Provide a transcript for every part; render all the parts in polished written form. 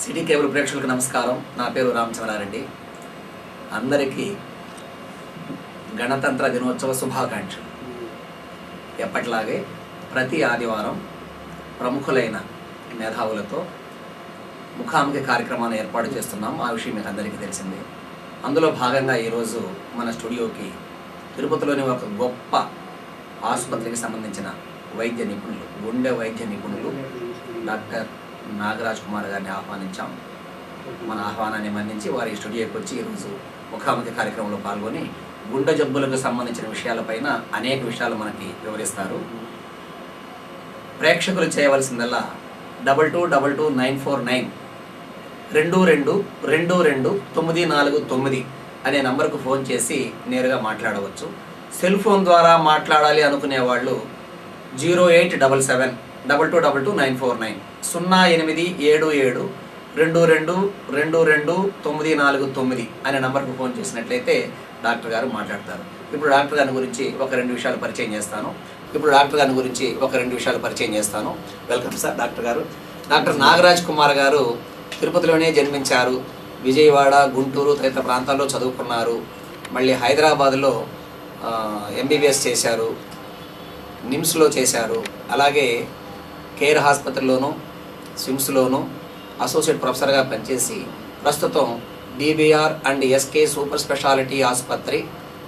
City cable ప్రేక్షకులకు నమస్కారం. నా పేరు రామచంద్రారెడ్డి. అందరికీ గణతంత్ర దినోత్సవ శుభాకాంక్షలు. ఎప్పటిలాగే ప్రతి ఆదివారం ప్రముఖులైన మేధావులతో ముఖాముఖి కార్యక్రమాన్ని ఏర్పాటు చేస్తున్నాం. ఆ విషయం మీకు అందరికీ తెలిసిందే. అందులో భాగంగా ఈరోజు మన స్టూడియోకి తిరుపతిలోని ఒక గొప్ప ఆసుపత్రికి సంబంధించిన వైద్య నిపుణులు, గుండె వైద్య నిపుణులు డాక్టర్ నాగరాజ్ కుమార్ గారిని ఆహ్వానించాం. మన ఆహ్వానాన్ని మన్నించి వారి స్టూడియోకి వచ్చి ఈరోజు ముఖాముఖి కార్యక్రమంలో పాల్గొని గుండె జబ్బులకు సంబంధించిన విషయాలపైన అనేక విషయాలు మనకి వివరిస్తారు. ప్రేక్షకులు చేయవలసిందల్లా 222949 22222949 అనే నంబర్కు ఫోన్ చేసి నేరుగా మాట్లాడవచ్చు. సెల్ ఫోన్ ద్వారా మాట్లాడాలి అనుకునే వాళ్ళు 0877 22222949 0877222249 అనే నంబర్కు ఫోన్ చేసినట్లయితే డాక్టర్ గారు మాట్లాడతారు. ఇప్పుడు డాక్టర్ గారి గురించి ఒక రెండు విషయాలు పరిచయం చేస్తాను. Welcome sir. డాక్టర్ గారు, డాక్టర్ నాగరాజ్ కుమార్ గారు తిరుపతిలోనే జన్మించారు. విజయవాడ, గుంటూరు తదితర ప్రాంతాల్లో చదువుకున్నారు. మళ్ళీ హైదరాబాద్లో ఎంబీబీఎస్ చేశారు, నిమ్స్లో చేశారు. అలాగే కేర్ హాస్పిటల్లోనూ స్విమ్స్లోనూ అసోసియేట్ ప్రొఫెసర్గా పనిచేసి ప్రస్తుతం DBR and SK super speciality ఆసుపత్రి,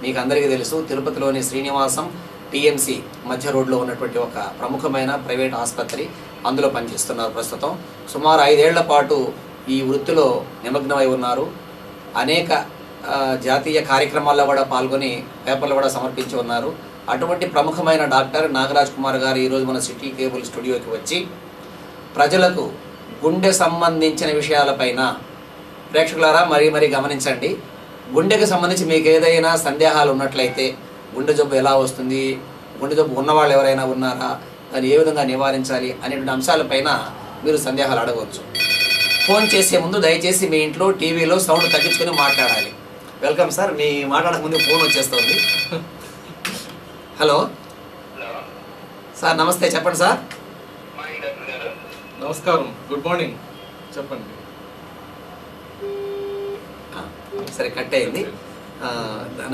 మీకు అందరికీ తెలుసు, తిరుపతిలోని శ్రీనివాసం టీఎంసీ మధ్య రోడ్లో ఉన్నటువంటి ఒక ప్రముఖమైన ప్రైవేట్ ఆసుపత్రి, అందులో పనిచేస్తున్నారు. ప్రస్తుతం సుమారు 5 ఏళ్ల పాటు ఈ వృత్తిలో నిమగ్నమై ఉన్నారు. అనేక జాతీయ కార్యక్రమాల్లో కూడా పాల్గొని పేపర్లు కూడా సమర్పించి ఉన్నారు. అటువంటి ప్రముఖమైన డాక్టర్ నాగరాజ్ కుమార్ గారు ఈరోజు మన సిటీ కేబుల్ స్టూడియోకి వచ్చి ప్రజలకు గుండె సంబంధించిన విషయాలపైన, ప్రేక్షకులారా మరీ గమనించండి, గుండెకు సంబంధించి మీకు ఏదైనా సందేహాలు ఉన్నట్లయితే, గుండె జబ్బు ఎలా వస్తుంది, గుండె జబ్బు ఉన్నవాళ్ళు ఎవరైనా ఉన్నారా, దాన్ని ఏ విధంగా నివారించాలి అనేటువంటి అంశాలపైన మీరు సందేహాలు అడగవచ్చు. ఫోన్ చేసే ముందు దయచేసి మీ ఇంట్లో టీవీలో సౌండ్ తగ్గించుకొని మాట్లాడాలి. Welcome sir. మీ మాట్లాడక ముందు ఫోన్ వచ్చేస్తుంది. హలో సార్, నమస్తే, చెప్పండి సార్. నమస్కారం, గుడ్ మార్నింగ్, చెప్పండి. సరే, కట్ అయింది.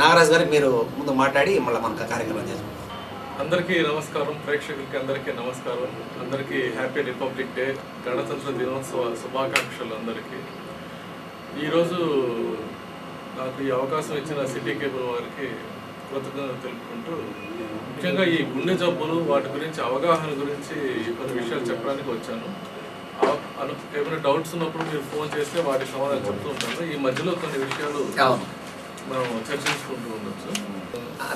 నాగరాజ్ గారికి మీరు ముందు మాట్లాడి మళ్ళీ మనకు కార్యక్రమం చేస్తాం. అందరికీ నమస్కారం, ప్రేక్షకులకి అందరికీ నమస్కారం. అందరికీ హ్యాపీ రిపబ్లిక్ డే, గణతంత్ర దినోత్సవ శుభాకాంక్షలు అందరికీ. ఈరోజు నాకు ఈ అవకాశం ఇచ్చిన సిటీ కేబుల్ వారికి కృతజ్ఞతలు తెలుపుకుంటూ, ముఖ్యంగా ఈ గుండె జబ్బులు, వాటి గురించి అవగాహన గురించి కొన్ని విషయాలు చెప్పడానికి వచ్చాను. ఏమైనా డౌట్స్ ఉన్నప్పుడు మీరు ఫోన్ చేస్తే వాటి సమాధానం చెప్తూ ఉంటాను. ఈ మధ్యలో కొన్ని విషయాలు మనం చర్చించుకుంటూ ఉండొచ్చు.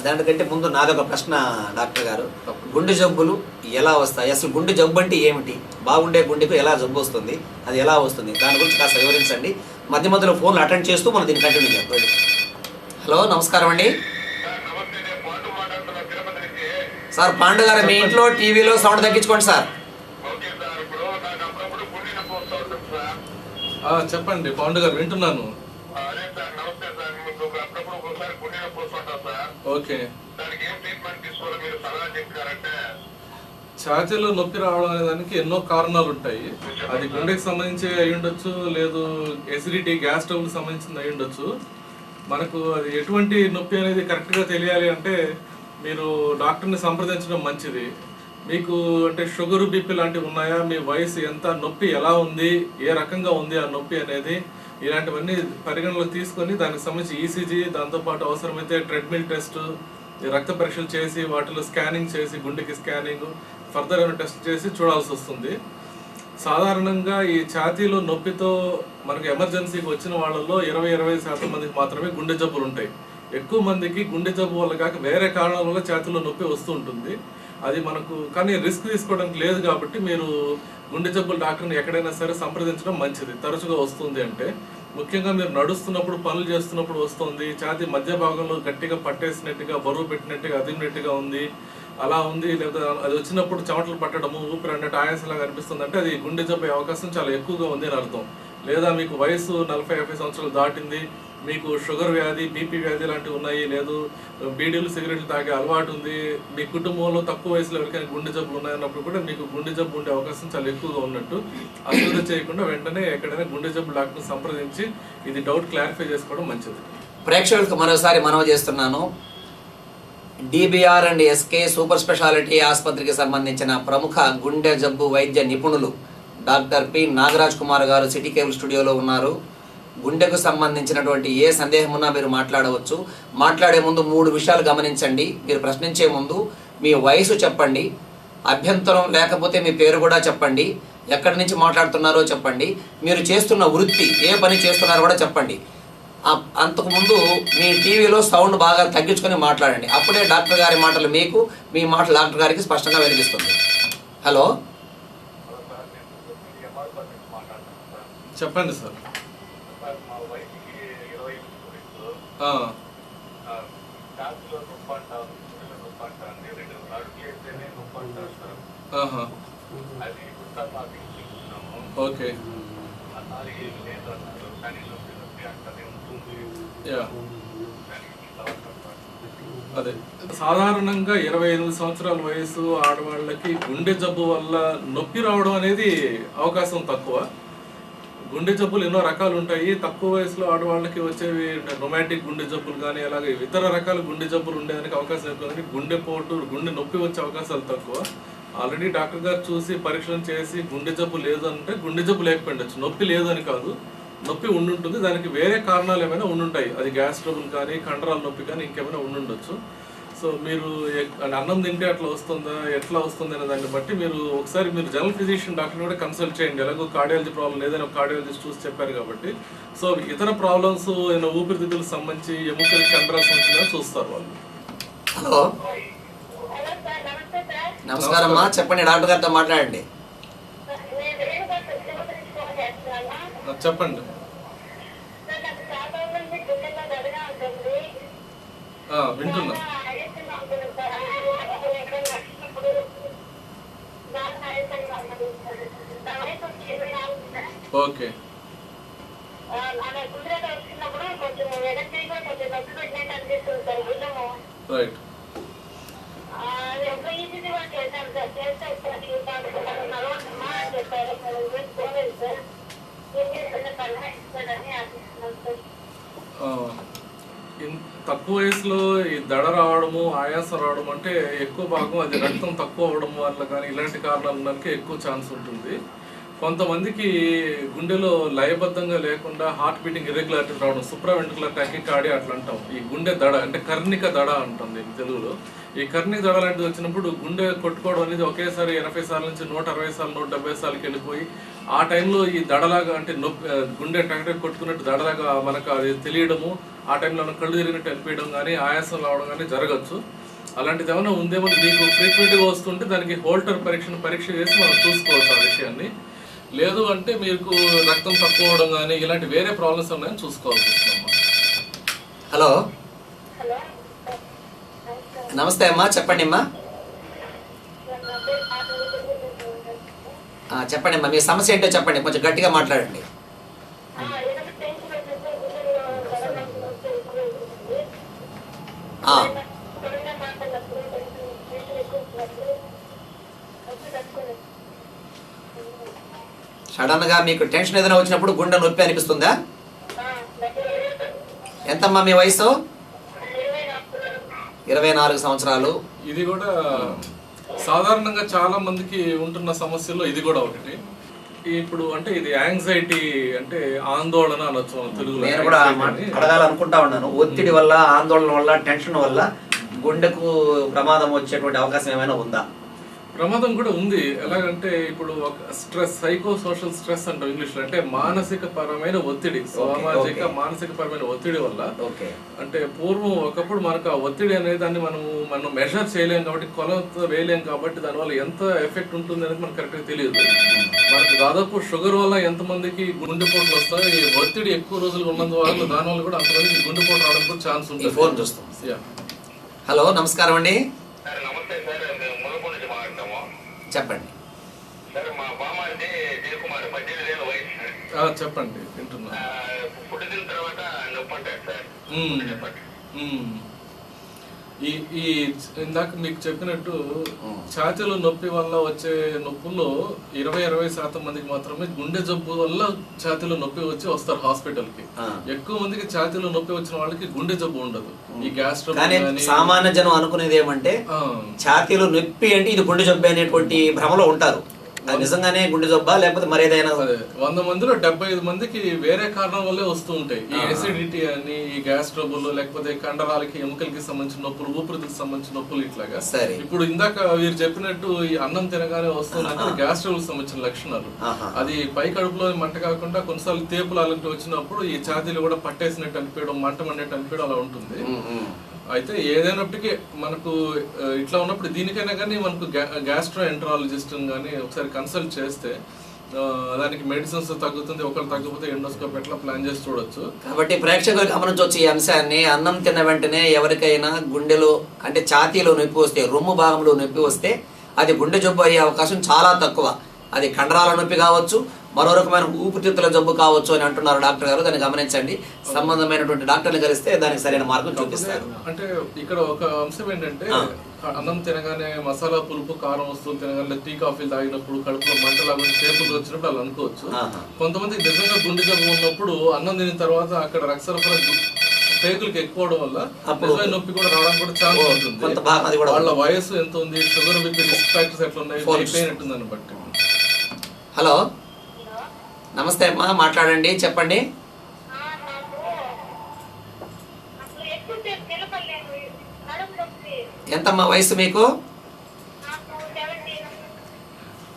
దానికంటే ముందు నాదొక ప్రశ్న డాక్టర్ గారు, గుండె జబ్బులు ఎలా వస్తాయి, అసలు గుండె జబ్బు అంటే ఏమిటి, బాగుండే గుండెకు ఎలా జబ్బు వస్తుంది, అది ఎలా వస్తుంది, దాని గురించి కాస్త వివరించండి. మధ్యలో ఫోన్లు అటెండ్ చేస్తూ మనం దీన్ని కంటిన్యూ చేద్దాం. హలో, నమస్కారం అండి సార్. పాండు గారు, మీ ఇంట్లో టీవీలో సౌండ్ తగ్గించుకోండి సార్. చెప్పండి పాండు గారు, వింటున్నాను. ఓకే, ఛాతీలో నొప్పి రావడం అనే దానికి ఎన్నో కారణాలు ఉంటాయి. అది గుండెకి సంబంధించి అయి ఉండొచ్చు, లేదు ఎసిడిటీ, గ్యాస్ ట్రబుల్ సంబంధించింది అయి ఉండొచ్చు. మనకు అది ఎటువంటి నొప్పి అనేది కరెక్ట్గా తెలియాలి అంటే మీరు డాక్టర్ని సంప్రదించడం మంచిది. మీకు అంటే షుగర్, బీపీ లాంటివి ఉన్నాయా, మీ వయసు ఎంత, నొప్పి ఎలా ఉంది, ఏ రకంగా ఉంది ఆ నొప్పి అనేది, ఇలాంటివన్నీ పరిగణలోకి తీసుకొని దానికి సంబంధించి ఈసీజీ, దాంతోపాటు అవసరమైతే ట్రెడ్మిల్ టెస్ట్, రక్త పరీక్షలు చేసి వాటిలో స్కానింగ్ చేసి, గుండెకి స్కానింగ్, ఫర్దర్ ఏమైనా టెస్ట్ చేసి చూడాల్సి వస్తుంది. సాధారణంగా ఈ ఛాతీలో నొప్పితో మనకు ఎమర్జెన్సీకి వచ్చిన వాళ్ళలో 20-25% మందికి మాత్రమే గుండె జబ్బులు ఉంటాయి. ఎక్కువ మందికి గుండె జబ్బు వల్ల కాక వేరే కారణాల వల్ల ఛాతీలో నొప్పి వస్తూ ఉంటుంది. అది మనకు కానీ రిస్క్ తీసుకోవడానికి లేదు. కాబట్టి మీరు గుండె జబ్బుల డాక్టర్ని ఎక్కడైనా సరే సంప్రదించడం మంచిది. తరచుగా వస్తుంది అంటే, ముఖ్యంగా మీరు నడుస్తున్నప్పుడు, పనులు చేస్తున్నప్పుడు వస్తుంది, ఛాతీ మధ్య భాగంలో గట్టిగా పట్టేసినట్టుగా, బరువు పెట్టినట్టుగా, అదిమినట్టుగా ఉంది, అలా ఉంది, లేదా అది వచ్చినప్పుడు చెమటలు పట్టడము, ఊపిరి అన్నట్టు ఆయాసలాగా అనిపిస్తుంది అంటే అది గుండె జబ్బు అవకాశం చాలా ఎక్కువగా ఉంది అని అర్థం. లేదా మీకు వయసు 40-50 సంవత్సరాలు దాటింది, మీకు షుగర్ వ్యాధి, బీపీ వ్యాధి లాంటివి ఉన్నాయి, లేదు బీడీలు సిగరెట్లు తాగే అలవాటు ఉంది, మీ కుటుంబంలో తక్కువ వయసులో ఎవరికైనా గుండె జబ్బులు ఉన్నాయన్నప్పుడు కూడా మీకు గుండె జబ్బు ఉండే అవకాశం చాలా ఎక్కువగా ఉన్నట్టు. అశ్రద్ధ చేయకుండా వెంటనే ఎక్కడైనా గుండె జబ్బు డాక్టర్ని సంప్రదించి ఇది డౌట్ క్లారిఫై చేసుకోవడం మంచిది. ప్రేక్షకులకు మరోసారి మనవి చేస్తున్నాను, DBR and SK super speciality ఆసుపత్రికి సంబంధించిన ప్రముఖ గుండె జబ్బు వైద్య నిపుణులు డాక్టర్ పి నాగరాజ్ కుమార్ గారు సిటీ కేబుల్ స్టూడియోలో ఉన్నారు. గుండెకు సంబంధించినటువంటి ఏ సందేహం ఉన్నా మీరు మాట్లాడవచ్చు. మాట్లాడే ముందు 3 విషయాలు గమనించండి. మీరు ప్రశ్నించే ముందు మీ వయసు చెప్పండి, అభ్యంతరం లేకపోతే మీ పేరు కూడా చెప్పండి, ఎక్కడి నుంచి మాట్లాడుతున్నారో చెప్పండి, మీరు చేస్తున్న వృత్తి ఏ పని చేస్తున్నారో కూడా చెప్పండి. అంతకుముందు మీ టీవీలో సౌండ్ బాగా తగ్గించుకొని మాట్లాడండి. అప్పుడే డాక్టర్ గారి మాటలు మీకు, మీ మాటలు డాక్టర్ గారికి స్పష్టంగా వినిపిస్తుంది. హలో, చెప్పండి సార్. ఓకే, అదే సాధారణంగా 28 సంవత్సరాల వయసు ఆడవాళ్ళకి గుండె జబ్బు వల్ల నొప్పి రావడం అనేది అవకాశం తక్కువ. గుండె జబ్బులు ఎన్నో రకాలు ఉంటాయి. తక్కువ వయసులో ఆడవాళ్ళకి వచ్చేవి రొమాంటిక్ గుండె జబ్బులు కానీ అలాగే ఇతర రకాల గుండె జబ్బులు ఉండేదానికి అవకాశం ఎక్కువ, కానీ గుండెపోటు, గుండె నొప్పి వచ్చే అవకాశాలు తక్కువ. ఆల్రెడీ డాక్టర్ గారు చూసి పరీక్షలు చేసి గుండె జబ్బు లేదు అంటే గుండె జబ్బు లేకపోయిండొచ్చు, నొప్పి లేదు అని కాదు, నొప్పి ఉండుంటుంది. దానికి వేరే కారణాలు ఏమైనా ఉండుంటాయి, అది గ్యాస్ ట్రబుల్ కానీ కండరాల నొప్పి కానీ ఇంకేమైనా ఉండుండొచ్చు. సో మీరు అన్నం తింటే అట్లా వస్తుందా, ఎట్లా వస్తుంది అనే దాన్ని బట్టి మీరు ఒకసారి మీరు జనరల్ ఫిజిషియన్ డాక్టర్ కూడా కన్సల్ట్ చేయండి. ఎలాగో కార్డియాలజీ ప్రాబ్లం లేదని ఒక కార్డియాలజిస్ట్ చూసి చెప్పారు కాబట్టి. సో ఇతర ప్రాబ్లమ్స్ ఏమైనా ఊపిరితిత్తులకు సంబంధించి ఎముకలకి కండరాలు సంబంధించిన చూస్తారు వాళ్ళు. హలో, నమస్కారం అమ్మా, చెప్పండి, డాక్టర్ గారితో మాట్లాడండి. చెప్పండి. వింటున్నా. Okay, right. తక్కువ వయసులో ఈ దడ రావడము, ఆయాసం రావడం అంటే ఎక్కువ భాగం అది రక్తం తక్కువ అవ్వడం వల్ల కానీ ఇలాంటి కారణాలు ఉండడానికి ఎక్కువ ఛాన్స్ ఉంటుంది. కొంతమందికి గుండెలో లయబద్ధంగా లేకుండా హార్ట్ బీటింగ్ ఇర్రెగ్యులారిటీస్ రావడం, సుప్రావెంట్రుకులర్ టాకికార్డియా అట్లా అంటాం. ఈ గుండె దడ అంటే కర్ణిక దడ అంటుంది తెలుగులో. ఈ కర్ణిక దడ లాంటిది వచ్చినప్పుడు గుండె కొట్టుకోవడం అనేది ఒకేసారి 80 సార్ల నుంచి 160 సార్లు 170 సార్లకి వెళ్ళిపోయి ఆ టైంలో ఈ దడలాగా అంటే నొప్పి, గుండె టంకటం కొట్టుకున్నట్టు దడలాగా మనకు అది తెలియడము, ఆ టైంలో కళ్ళు తిరిగినట్టు వెళ్ళిపోయడం కానీ ఆయాసం రావడం కానీ జరగచ్చు. అలాంటిది ఏమైనా ఉందేమో మీకు ఫ్రీక్వెంట్గా వస్తుంటే దానికి హోల్టర్ పరీక్ష చేసి మనం చూసుకోవచ్చు ఆ విషయాన్ని. లేదు అంటే మీకు రక్తం తక్కువ అవడం కానీ ఇలాంటి వేరే ప్రాబ్లమ్స్ ఉన్నాయని చూసుకోవాల్సి వస్తుందమ్మా. హలో, నమస్తే అమ్మా, చెప్పండి అమ్మా. చెప్పండి అమ్మా, మీ సమస్య ఏంటో చెప్పండి, కొంచెం గట్టిగా మాట్లాడండి. సడన్ గా మీకు టెన్షన్ ఏదైనా వచ్చినప్పుడు గుండె నొప్పి అనిపిస్తుందా? ఎంతమ్మా మీ వయసు? 24 సంవత్సరాలు. ఇది కూడా సాధారణంగా చాలా మందికి ఉంటున్న సమస్యల్లో ఇది కూడా ఒకటి. ఇప్పుడు అంటే ఇది యాంగ్జైటీ అంటే ఆందోళన అనొచ్చు తెలుగులో. నేను కూడా అడగాలనుకుంటా ఉన్నాను, ఒత్తిడి వల్ల, ఆందోళన వల్ల, టెన్షన్ వల్ల గుండెకు ప్రమాదం వచ్చేటువంటి అవకాశం ఏమైనా ఉందా? ప్రమాదం కూడా ఉంది. ఎలాగంటే ఇప్పుడు ఒక స్ట్రెస్, సైకో సోషల్ స్ట్రెస్ అంటాం ఇంగ్లీష్లో, అంటే మానసిక పరమైన ఒత్తిడి, సామాజిక మానసిక పరమైన ఒత్తిడి వల్ల. అంటే పూర్వం ఒకప్పుడు మనకు ఆ ఒత్తిడి అనేది దాన్ని మనం మెజర్ చేయలేం కాబట్టి, కొలత వేయలేం కాబట్టి దానివల్ల ఎంత ఎఫెక్ట్ ఉంటుంది అనేది మనకు కరెక్ట్గా తెలియదు. మనకు దాదాపు షుగర్ వల్ల ఎంతమందికి గుండెపోట్లు వస్తాయి, ఈ ఒత్తిడి ఎక్కువ రోజులు ఉన్నందువల్ల దానివల్ల కూడా అంతమందికి గుండెపోటు రావడానికి కూడా ఛాన్స్ ఉంటుంది. ఫోన్ చూస్తాం. హలో, నమస్కారం అండి, చెప్పండి. సార్ మా బామ్మ అంటే జయకుమార్ 18 ఏళ్ళ వయసు. చెప్పండి వింటున్నా. ఫుడ్ తిన్న తర్వాత నొప్పి అంటారు సార్. ఈ ఇందాక మీకు చెప్పినట్టు ఛాతీలో నొప్పి వల్ల వచ్చే నొప్పుల్లో 20% మందికి మాత్రమే గుండె జబ్బు వల్ల ఛాతీలో నొప్పి వచ్చి వస్తారు హాస్పిటల్ కి. ఎక్కువ మందికి ఛాతీలో నొప్పి వచ్చిన వాళ్ళకి గుండె జబ్బు ఉండదు. ఈ గ్యాస్ట్రో సామాన్య జనం అనుకునేది ఏమంటే ఛాతీలో నొప్పి అంటే ఇది గుండె జబ్బు అనేటువంటి భ్రమలో ఉంటారు. నిజంగానే గుండె జబ్బా లేకపోతే మరేదైనా? 100 మందిలో 75 మందికి వేరే కారణం వల్లే వస్తూ ఉంటాయి. ఈ ఎసిడిటీ అని, ఈ గ్యాస్ ట్రబుల్, లేకపోతే కండరాలకి ఎముకలకి సంబంధించిన నొప్పులు, ఊపిరితిత్తులకు సంబంధించిన నొప్పులు ఇట్లాగా. ఇప్పుడు ఇందాక వీరు చెప్పినట్టు ఈ అన్నం తినగానే వస్తున్నట్టు గ్యాస్ ట్రబుల్ సంబంధించిన లక్షణాలు. అది పై కడుపులో మంట కాకుండా కొన్నిసార్లు తేపులు అలాంటివి వచ్చినప్పుడు ఈ ఛాతీలు కూడా పట్టేసినట్టు అనిపించడం, మంట మండేట్టు అనిపించడం అలా ఉంటుంది. అయితే ఏదైనప్పటికీ మనకు ఇట్లా ఉన్నప్పుడు దీనికైనా కానీ మనకు గ్యాస్ట్రో ఎంట్రాలజిస్ట్ కానీ ఒకసారి కన్సల్ట్ చేస్తే దానికి మెడిసిన్స్ తగ్గుతుంది. ఒకరు తగ్గిపోతే ఎండోస్కోప్ ఎట్లా ప్లాన్ చేసి చూడొచ్చు. కాబట్టి ప్రేక్షకులు గమనించవచ్చు ఈ అంశాన్ని. అన్నం తిన్న వెంటనే ఎవరికైనా గుండెలో అంటే ఛాతీలో నొప్పి వస్తే, రొమ్ము భాగంలో నొప్పి వస్తే అది గుండె జబ్బు అయ్యే అవకాశం చాలా తక్కువ. అది కండరాల నొప్పి కావచ్చు, మరో రకమైన ఊపిరితిత్తుల జబ్బు కావచ్చు అని అంటున్నారు డాక్టర్ గారు. దాన్ని గమనించండి. సంబంధమైనటువంటి డాక్టర్ని కలిస్తే దానికి సరైన మార్గం చూపిస్తారు. అంటే ఇక్కడ ఒక అంశం ఏంటంటే అన్నం తినగానే మసాలా, పులుపు, కారం వస్తువులు తినగానే, టీ కాఫీలు తాగినప్పుడు కడుపులో మంటలాగా తేపులు వచ్చినప్పుడు అలా అనుకోవచ్చు. కొంతమంది నిజంగా గుండె జబ్బు ఉన్నప్పుడు అన్నం తిన్న తర్వాత అక్కడ రక్త సరఫరా పేగులకు ఎక్కువ వల్ల నిజమైన నొప్పి కూడా రావడానికి కూడా ఛాన్స్ ఉంటుంది. వాళ్ళ వయసు ఎంత ఉంది, షుగర్, బీపీ, రిస్క్ ఫ్యాక్టర్స్ ఎట్లా ఉన్నాయి, అయిపోయినట్టుందని బట్టి. హలో, నమస్తే అమ్మా, మాట్లాడండి, చెప్పండి. ఎంతమ్మా వయసు మీకు?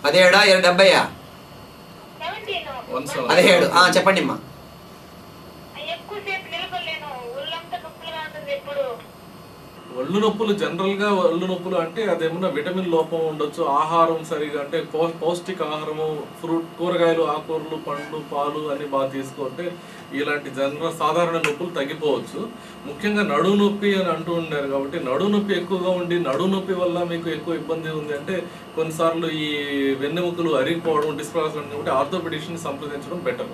17 70 17. చెప్పండి అమ్మా. ఒళ్ళు నొప్పులు జనరల్ గా ఒళ్ళు నొప్పులు అంటే అదేమన్నా విటమిన్ లోపం ఉండొచ్చు, ఆహారం సరిగా అంటే పౌష్టిక ఆహారము, ఫ్రూట్, కూరగాయలు, ఆకుకూరలు, పండ్లు, పాలు అన్ని బాగా తీసుకుంటే ఇలాంటి సాధారణ నొప్పులు తగ్గిపోవచ్చు. ముఖ్యంగా నడుము నొప్పి అని అంటూ ఉండారు కాబట్టి నడుము నొప్పి ఎక్కువగా ఉండి నడుము నొప్పి వల్ల మీకు ఎక్కువ ఇబ్బంది ఉంది అంటే కొన్నిసార్లు ఈ వెన్నెముకలు అరిగిపోవడం, డిస్ప్లాస్ కాబట్టి ఆర్థోపెడిషన్ సంప్రదించడం బెటర్.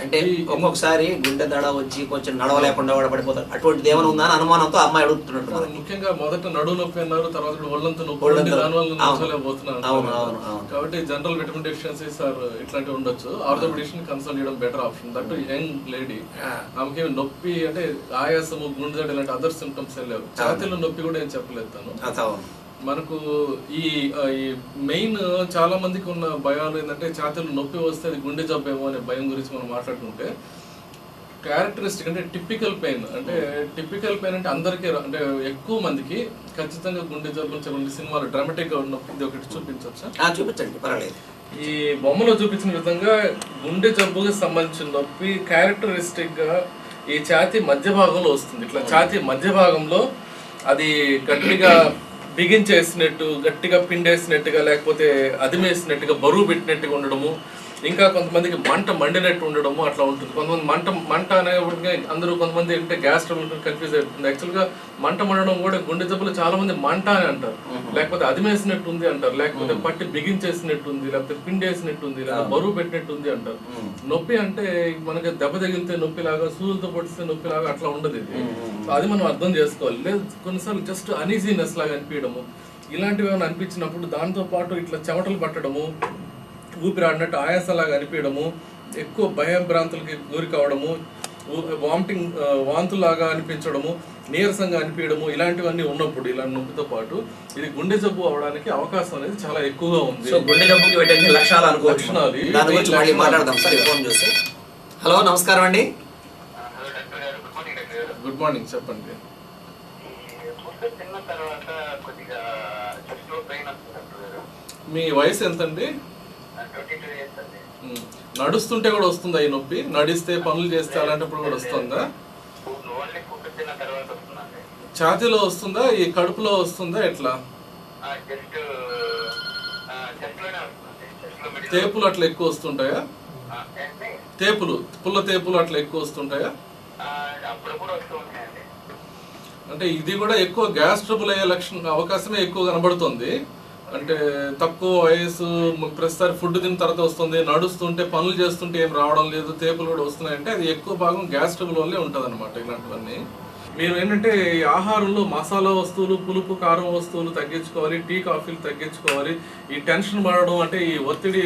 అంటే ఒక్కొక్కసారి గుండె దడ వచ్చి కొంచెం నడవలేకుండా కూడా పడిపోతారు. అటువంటి ఏమైనా ఉందా అని అనుమానంతో అమ్మాయి అడుగుతున్నట్టు. ముఖ్యంగా మొదట నడువు నొప్పి అన్నారు, తర్వాత ఒళ్ళంతా నొప్పి, దానివల్ల నచ్చలేకపోతున్నారు కాబట్టి జనరల్ విటమిన్ డెఫిషియన్సీస్ ఇట్లాంటివి ఉండొచ్చు. ఆర్థోపెడిషన్ కన్సల్ట్ చేయడం better option. That young lady, ఆమెకి నొప్పి అంటే ఆయాసము, గుండె దడ ఇలాంటి అదర్ సిమ్టమ్స్ లేవు. ఛాతీలో నొప్పి కూడా ఏం చెప్పలేదు తను. మనకు ఈ మెయిన్ చాలా మందికి ఉన్న భయాలు ఏంటంటే ఛాతీలో నొప్పి వస్తే అది గుండె జబ్బేమో అనే భయం గురించి మనం మాట్లాడుకుంటే క్యారెక్టరిస్టిక్ అంటే టిపికల్ పెయిన్ అంటే అందరికీ అంటే ఎక్కువ మందికి ఖచ్చితంగా గుండె జబ్బులు చెప్పండి. సినిమాలో డ్రామాటిక్ గా ఉన్నప్పుడు ఇది ఒకటి చూపించవచ్చా? చూపించండి, పర్వాలేదు. ఈ బొమ్మలో చూపించిన విధంగా గుండె జబ్బుకి సంబంధించిన నొప్పి క్యారెక్టరిస్టిక్ గా ఈ ఛాతీ మధ్య భాగంలో వస్తుంది. ఇట్లా ఛాతీ మధ్య భాగంలో అది గట్టిగా బిగించేసినట్టు, గట్టిగా పిండేసినట్టుగా, లేకపోతే అదిమేసినట్టుగా, బరువు పెట్టినట్టుగా ఉండడము, ఇంకా కొంతమందికి మంట మండినట్టు ఉండడము అట్లా ఉంటుంది. కొంతమంది మంట అనేప్పటికీ అందరూ కొంతమంది అంటే గ్యాస్ ట్రబుల్ కన్ఫ్యూజ్ అవుతుంది. యాక్చువల్గా మంట మండడం కూడా గుండె జబ్బులు చాలా మంది మంట అని అంటారు, లేకపోతే అదిమేసినట్టు ఉంది అంటారు, లేకపోతే పట్టి బిగించేసినట్టు ఉంది, లేకపోతే పిండేసినట్టు ఉంది, లేదా బరువు పెట్టినట్టు ఉంది అంటారు. నొప్పి అంటే మనకి దెబ్బ తగిలితే నొప్పిలాగా, సూదులతో పొడిస్తే నొప్పిలాగా అట్లా ఉండదు ఇది. అది మనం అర్థం చేసుకోవాలి. లేదు కొన్నిసార్లు జస్ట్ అనీజీనెస్ లాగా అనిపించడము, ఇలాంటివి ఏమైనా అనిపించినప్పుడు దాంతో పాటు ఇట్లా చెమటలు పట్టడము, ఊపిరాడినట్టు ఆయాసలాగా అనిపించడము, ఎక్కువ భయం భ్రాంతులకి గురి కావడము, వాంతులాగా అనిపించడము, నీరసంగా అనిపించడము, ఇలాంటివన్నీ ఉన్నప్పుడు ఇలాంటి నొప్పితో పాటు ఇది గుండె జబ్బు అవడానికి అవకాశం అనేది చాలా ఎక్కువగా ఉంది. గుండె జబ్బుకి లక్షణాలు. హలో, నమస్కారం అండి. గుడ్ మార్నింగ్, చెప్పండి. మీ వయసు ఎంతండి? నడుస్తుంటే కూడా వస్తుందా ఈ నొప్పి? నడిస్తే, పనులు చేస్తే అలాంటప్పుడు కూడా వస్తుందా? ఛాతీలో వస్తుందా, ఈ కడుపులో వస్తుందా, ఎట్లా? తేపులు అట్లా ఎక్కువ వస్తుంటాయా? పుల్ల తేపులు అట్లా ఎక్కువ వస్తుంటాయా? అంటే ఇది కూడా ఎక్కువ గ్యాస్ ట్రబుల్ అయ్యే అవకాశమే ఎక్కువ కనబడుతుంది. అంటే తక్కువ వయసు, ప్రస్తుతానికి ఫుడ్ తిన్న తర్వాత వస్తుంది, నడుస్తుంటే పనులు చేస్తుంటే ఏం రావడం లేదు, తేపులు కూడా వస్తున్నాయంటే అది ఎక్కువ భాగం గ్యాస్ ట్రబుల్ వల్లే ఉంటుంది అనమాట. ఇలాంటివన్నీ మీరు ఏంటంటే ఈ ఆహారంలో మసాలా వస్తువులు, పులుపు కారం వస్తువులు తగ్గించుకోవాలి, టీ కాఫీలు తగ్గించుకోవాలి, ఈ టెన్షన్ పడడం అంటే ఈ ఒత్తిడి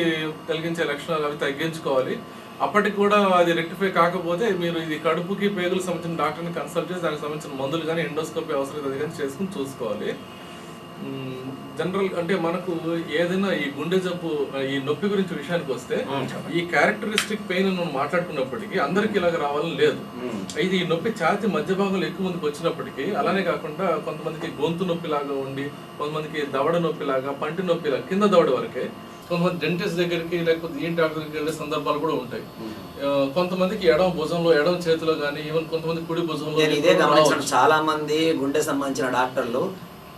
కలిగించే లక్షణాలు అవి తగ్గించుకోవాలి. అప్పటికి కూడా అది రెక్టిఫై కాకపోతే మీరు ఇది కడుపుకి పేగులకు సంబంధించిన డాక్టర్ని కన్సల్ట్ చేసి దానికి సంబంధించిన మందులు కానీ ఎండోస్కోపీ అవసరం అది కానీ చేసుకుని చూసుకోవాలి. జనరల్ అంటే మనకు ఏదైనా ఈ గుండె జబ్బు ఈ నొప్పి గురించి విషయానికి వస్తే ఈ క్యారెక్టరిస్టిక్ పెయిన్ మనం మాట్లాడుకున్నప్పటికీ అందరికి ఇలాగ రావాలని లేదు. ఇది ఈ నొప్పి ఛాతీ మధ్య భాగంలో ఎక్కువ మందికి వచ్చినప్పటికీ అలానే కాకుండా కొంతమందికి గొంతు నొప్పి లాగా ఉండి, కొంతమందికి దవడ నొప్పి లాగా, పంటి నొప్పి లాగా కింద దవడ వరకే, కొంతమంది డెంటిస్ట్ దగ్గరికి లేకపోతే ఈఎన్టీ డాక్టర్ దగ్గరికి వెళ్ళే సందర్భాలు కూడా ఉంటాయి. కొంతమందికి ఎడమ భుజంలో, ఎడమ చేతిలో కానీ, ఈవెన్ కొంతమంది కుడి భుజంలో. ఇదే గమనించడం, చాలా మంది గుండె సంబంధించిన డాక్టర్లు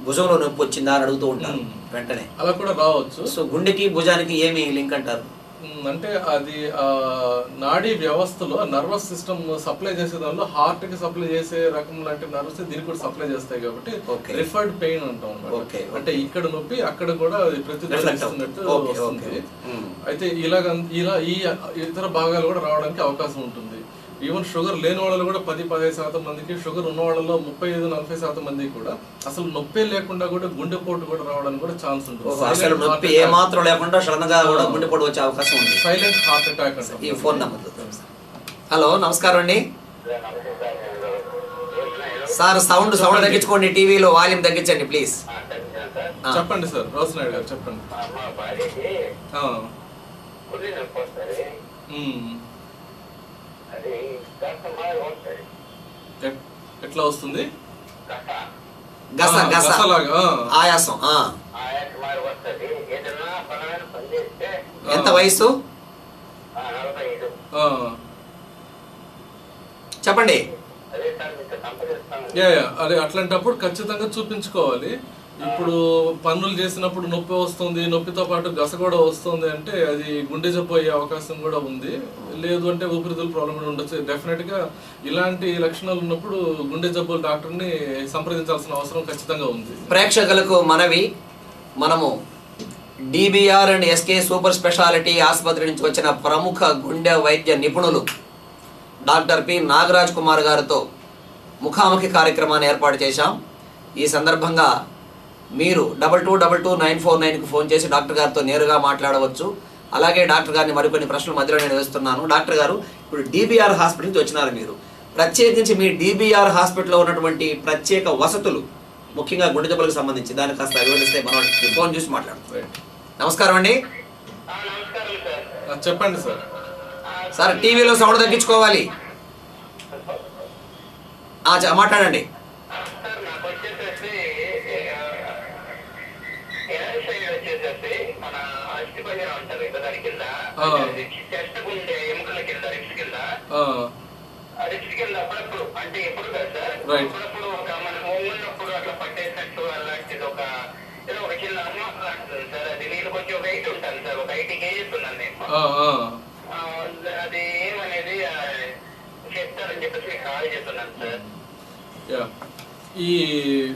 భుజంలో నొప్పి వచ్చిందా అని అడుగుతూ ఉంటారు వెంటనే. అలా కూడా రావచ్చు. సో గుండెకి భుజానికి ఏమి లింక్ అంటారు అంటే అది నాడీ వ్యవస్థలో నర్వస్ సిస్టమ్ సప్లై చేసే దానిలో హార్ట్ కి సప్లై చేసే రకం లాంటి నర్వస్ దీనికి కూడా సప్లై చేస్తాయి కాబట్టి రిఫర్డ్ పెయిన్ అంటాం అన్నమాట. అంటే ఇక్కడ నొప్పి అక్కడ కూడా అది ప్రతిధ్వనిస్తున్నట్టు వస్తుంది. అయితే ఇలా ఈ ఇతర భాగాలు కూడా రావడానికి అవకాశం ఉంటుంది. ఈవెన్ షుగర్ లేని వాళ్ళలో కూడా 10-15% మందికి, షుగర్ ఉన్న వాళ్ళలో 35-40% మందికి కూడా అసలు నొప్పి లేకుండా కూడా గుండెపోటు కూడా రావడానికి కూడా ఛాన్స్ ఉంటుంది. అసలు నొప్పి ఏ మాత్రం లేకుండా సడన్ గా కూడా గుండెపోటు వచ్చే అవకాశం ఉంది. సైలెంట్ హార్ట్ అటాక్ అంటే. ఈ ఫోన్ నెంబర్. హలో, నమస్కారం అండి సార్. సౌండ్ తగ్గించుకోండి, టీవీలో వాల్యూమ్ తగ్గించండి ప్లీజ్. చెప్పండి సార్, రోసనాయుడు గారు చెప్పండి. ఎట్లా వస్తుంది? ఆయాసం. ఎంత వయసు? చెప్పండి. అదే అట్లాంటప్పుడు ఖచ్చితంగా చూపించుకోవాలి. ఇప్పుడు పనులు చేసినప్పుడు నొప్పి వస్తుంది, నొప్పితో పాటు గస కూడా వస్తుంది అంటే అది గుండె జబ్బు అయ్యే అవకాశం కూడా ఉంది. లేదు అంటే ఊపిరితిత్తుల ప్రాబ్లం కూడా ఉండొచ్చు. డెఫినెట్ గా ఇలాంటి లక్షణాలు ఉన్నప్పుడు గుండె జబ్బుల డాక్టర్ని సంప్రదించాల్సిన అవసరం ఖచ్చితంగా ఉంది. ప్రేక్షకులకు మనవి, మనము DBR and SK super speciality ఆసుపత్రి నుంచి వచ్చిన ప్రముఖ గుండె వైద్య నిపుణులు డాక్టర్ పి నాగరాజ్ కుమార్ గారితో ముఖాముఖి కార్యక్రమాన్ని ఏర్పాటు చేశాం. ఈ సందర్భంగా మీరు 2222-949కు ఫోన్ చేసి డాక్టర్ గారితో నేరుగా మాట్లాడవచ్చు. అలాగే డాక్టర్ గారిని మరికొన్ని ప్రశ్నలు మధ్యలో నేను వేస్తున్నాను. డాక్టర్ గారు, ఇప్పుడు డిబిఆర్ హాస్పిటల్ నుంచి వచ్చినారు మీరు. ప్రత్యేకించి మీ డిబిఆర్ హాస్పిటల్లో ఉన్నటువంటి ప్రత్యేక వసతులు, ముఖ్యంగా గుండె జబ్బులకు సంబంధించి దాన్ని కాస్త వివరిస్తే మనం ఫోన్ చూసి మాట్లాడుతున్నాం. నమస్కారం అండి. చెప్పండి సార్. సార్ టీవీలో సౌండ్ తగ్గించుకోవాలి. మాట్లాడండి. అప్పుడప్పుడు అంటే ఎప్పుడు కాదు సార్, అప్పుడప్పుడు ఒక మన ఉన్నప్పుడు అట్లా పట్టేసినట్టు అలాంటిది ఒక ఏదో ఒక చిన్న అనుమానం అంటుంది సార్. అది నేను కొంచెం వెయిట్ ఉంటాను సార్, ఒక 80 kgs ఉన్నాను నేను. అది ఏమనేది చెప్తారని చెప్పేసి మీకు కాల్ చేస్తున్నాను సార్.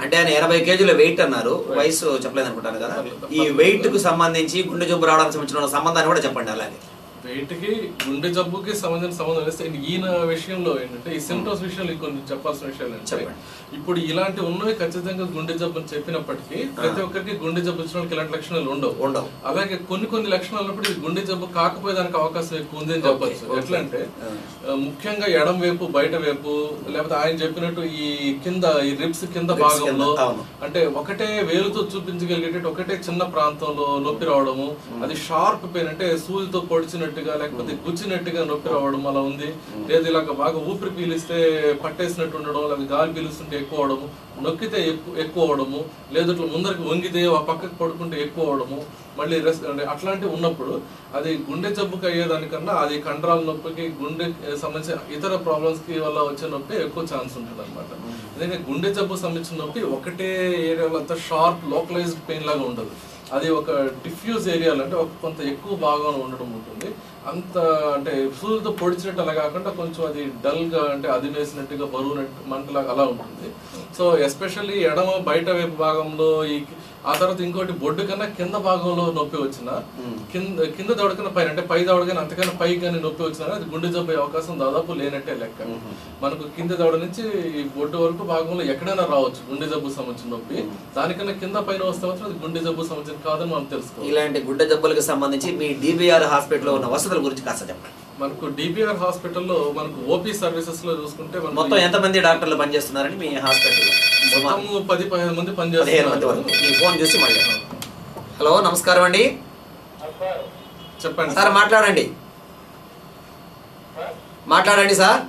అంటే ఆయన 80 kg వెయిట్ అన్నారు, వయసు చెప్పలేదు అనుకుంటాను కదా. ఈ వెయిట్ కు సంబంధించి గుండె జబ్బు రావడానికి సంబంధించిన సంబంధాన్ని కూడా చెప్పండి. అలాగే వెయిట్ కి గుండె జబ్బుకి సంబంధించిన సంబంధం వేస్తే ఈయన విషయంలో ఏంటంటే ఈ సిమ్టమ్స్ విషయంలో కొన్ని చెప్పాల్సిన విషయాలు ఏంటంటే, ఇప్పుడు ఇలాంటి ఉన్నవి ఖచ్చితంగా గుండె జబ్బు అని చెప్పినప్పటికీ ప్రతి ఒక్కరికి గుండె జబ్బు వచ్చిన వాళ్ళకి ఇలాంటి లక్షణాలు ఉండవు. అలాగే కొన్ని లక్షణాలు ఉన్నప్పుడు గుండె జబ్బు కాకపోయేదానికి అవకాశం ఎక్కువ ఉంది అని చెప్పచ్చు. ఎట్లా అంటే ముఖ్యంగా ఎడం వైపు, బయట వైపు, లేకపోతే ఆయన చెప్పినట్టు ఈ కింద ఈ రిబ్స్ కింద భాగంలో, అంటే ఒకటే వేలుతో చూపించగలిగేటట్టు ఒకటే చిన్న ప్రాంతంలో నొప్పి రావడము, అది షార్ప్ పెయిన్ అంటే సూదితో పొడిచినట్టుగా లేకపోతే గుచ్చినట్టుగా నొప్పి రావడం అలా ఉంది. లేదు ఇలాగ బాగా ఊపిరి పీలిస్తే పట్టేసినట్టు ఉండడం, లేదా గాలి పీలుస్తుంటే ఎక్కువ అవడము, నొక్కితే ఎక్కువ అవడము, లేదు ఇట్లా ముందరికి వంగితే ఆ పక్కకు పడుకుంటే ఎక్కువ అవడము, మళ్ళీ అంటే అట్లాంటివి ఉన్నప్పుడు అది గుండె జబ్బుకి అయ్యేదానికన్నా అది కండరాల నొప్పికి, గుండె సంబంధించిన ఇతర ప్రాబ్లమ్స్ కి వల్ల వచ్చే నొప్పి ఎక్కువ ఛాన్స్ ఉంటుంది అనమాట. ఎందుకంటే గుండె జబ్బు సంబంధించిన నొప్పి ఒకటే ఏరియాలో అంతా షార్ప్ లోకలైజ్డ్ పెయిన్ లాగా ఉండదు. అది ఒక డిఫ్యూజ్ ఏరియాలో అంటే ఒక కొంత ఎక్కువ భాగంలో ఉండడం ఉంటుంది. అంత అంటే సూదుతో పొడిచినట్టు అలా కాకుండా కొంచెం అది డల్గా అంటే అదిమేసినట్టుగా బరువునట్టు మంటలాగా అలా ఉంటుంది. సో ఎస్పెషల్లీ ఎడమ బయట వైపు భాగంలో ఈ ఆ తర్వాత ఇంకోటి బొడ్డు కన్నా కింద భాగంలో నొప్పి వచ్చినా కింద దవడ కన్నా పైన అంటే పై దవడ కానీ అంతకన్నా పై కానీ నొప్పి వచ్చినా అది గుండె జబ్బు అయ్యే అవకాశం దాదాపు లేనట్టే లెక్క. మనకు కింద దవడ నుంచి ఈ బొడ్డు వరకు భాగంలో ఎక్కడైనా రావచ్చు గుండె జబ్బు సంబంధించిన నొప్పి. దానికన్నా కింద పైన వస్తే మాత్రం అది గుండె జబ్బు సంబంధించిన కాదని మనం తెలుసుకోవాలి. ఇలాంటి గుండె జబ్బులకు సంబంధించి మీ DBR హాస్పిటల్లో ఉన్న వసతుల గురించి కాస్త చెప్పండి. మనకు DBR హాస్పిటల్లో మనకు ఓపీ సర్వీసెస్ లో చూసుకుంటే మొత్తం ఎంతమంది డాక్టర్లు పనిచేస్తున్నారని మీ హాస్పిటల్లో? మొత్తం 10-15 మంది పనిచేస్తున్నారు. ఈ ఫోన్ చూసి మళ్ళీ. హలో, నమస్కారం అండి. చెప్పండి సార్, మాట్లాడండి సార్.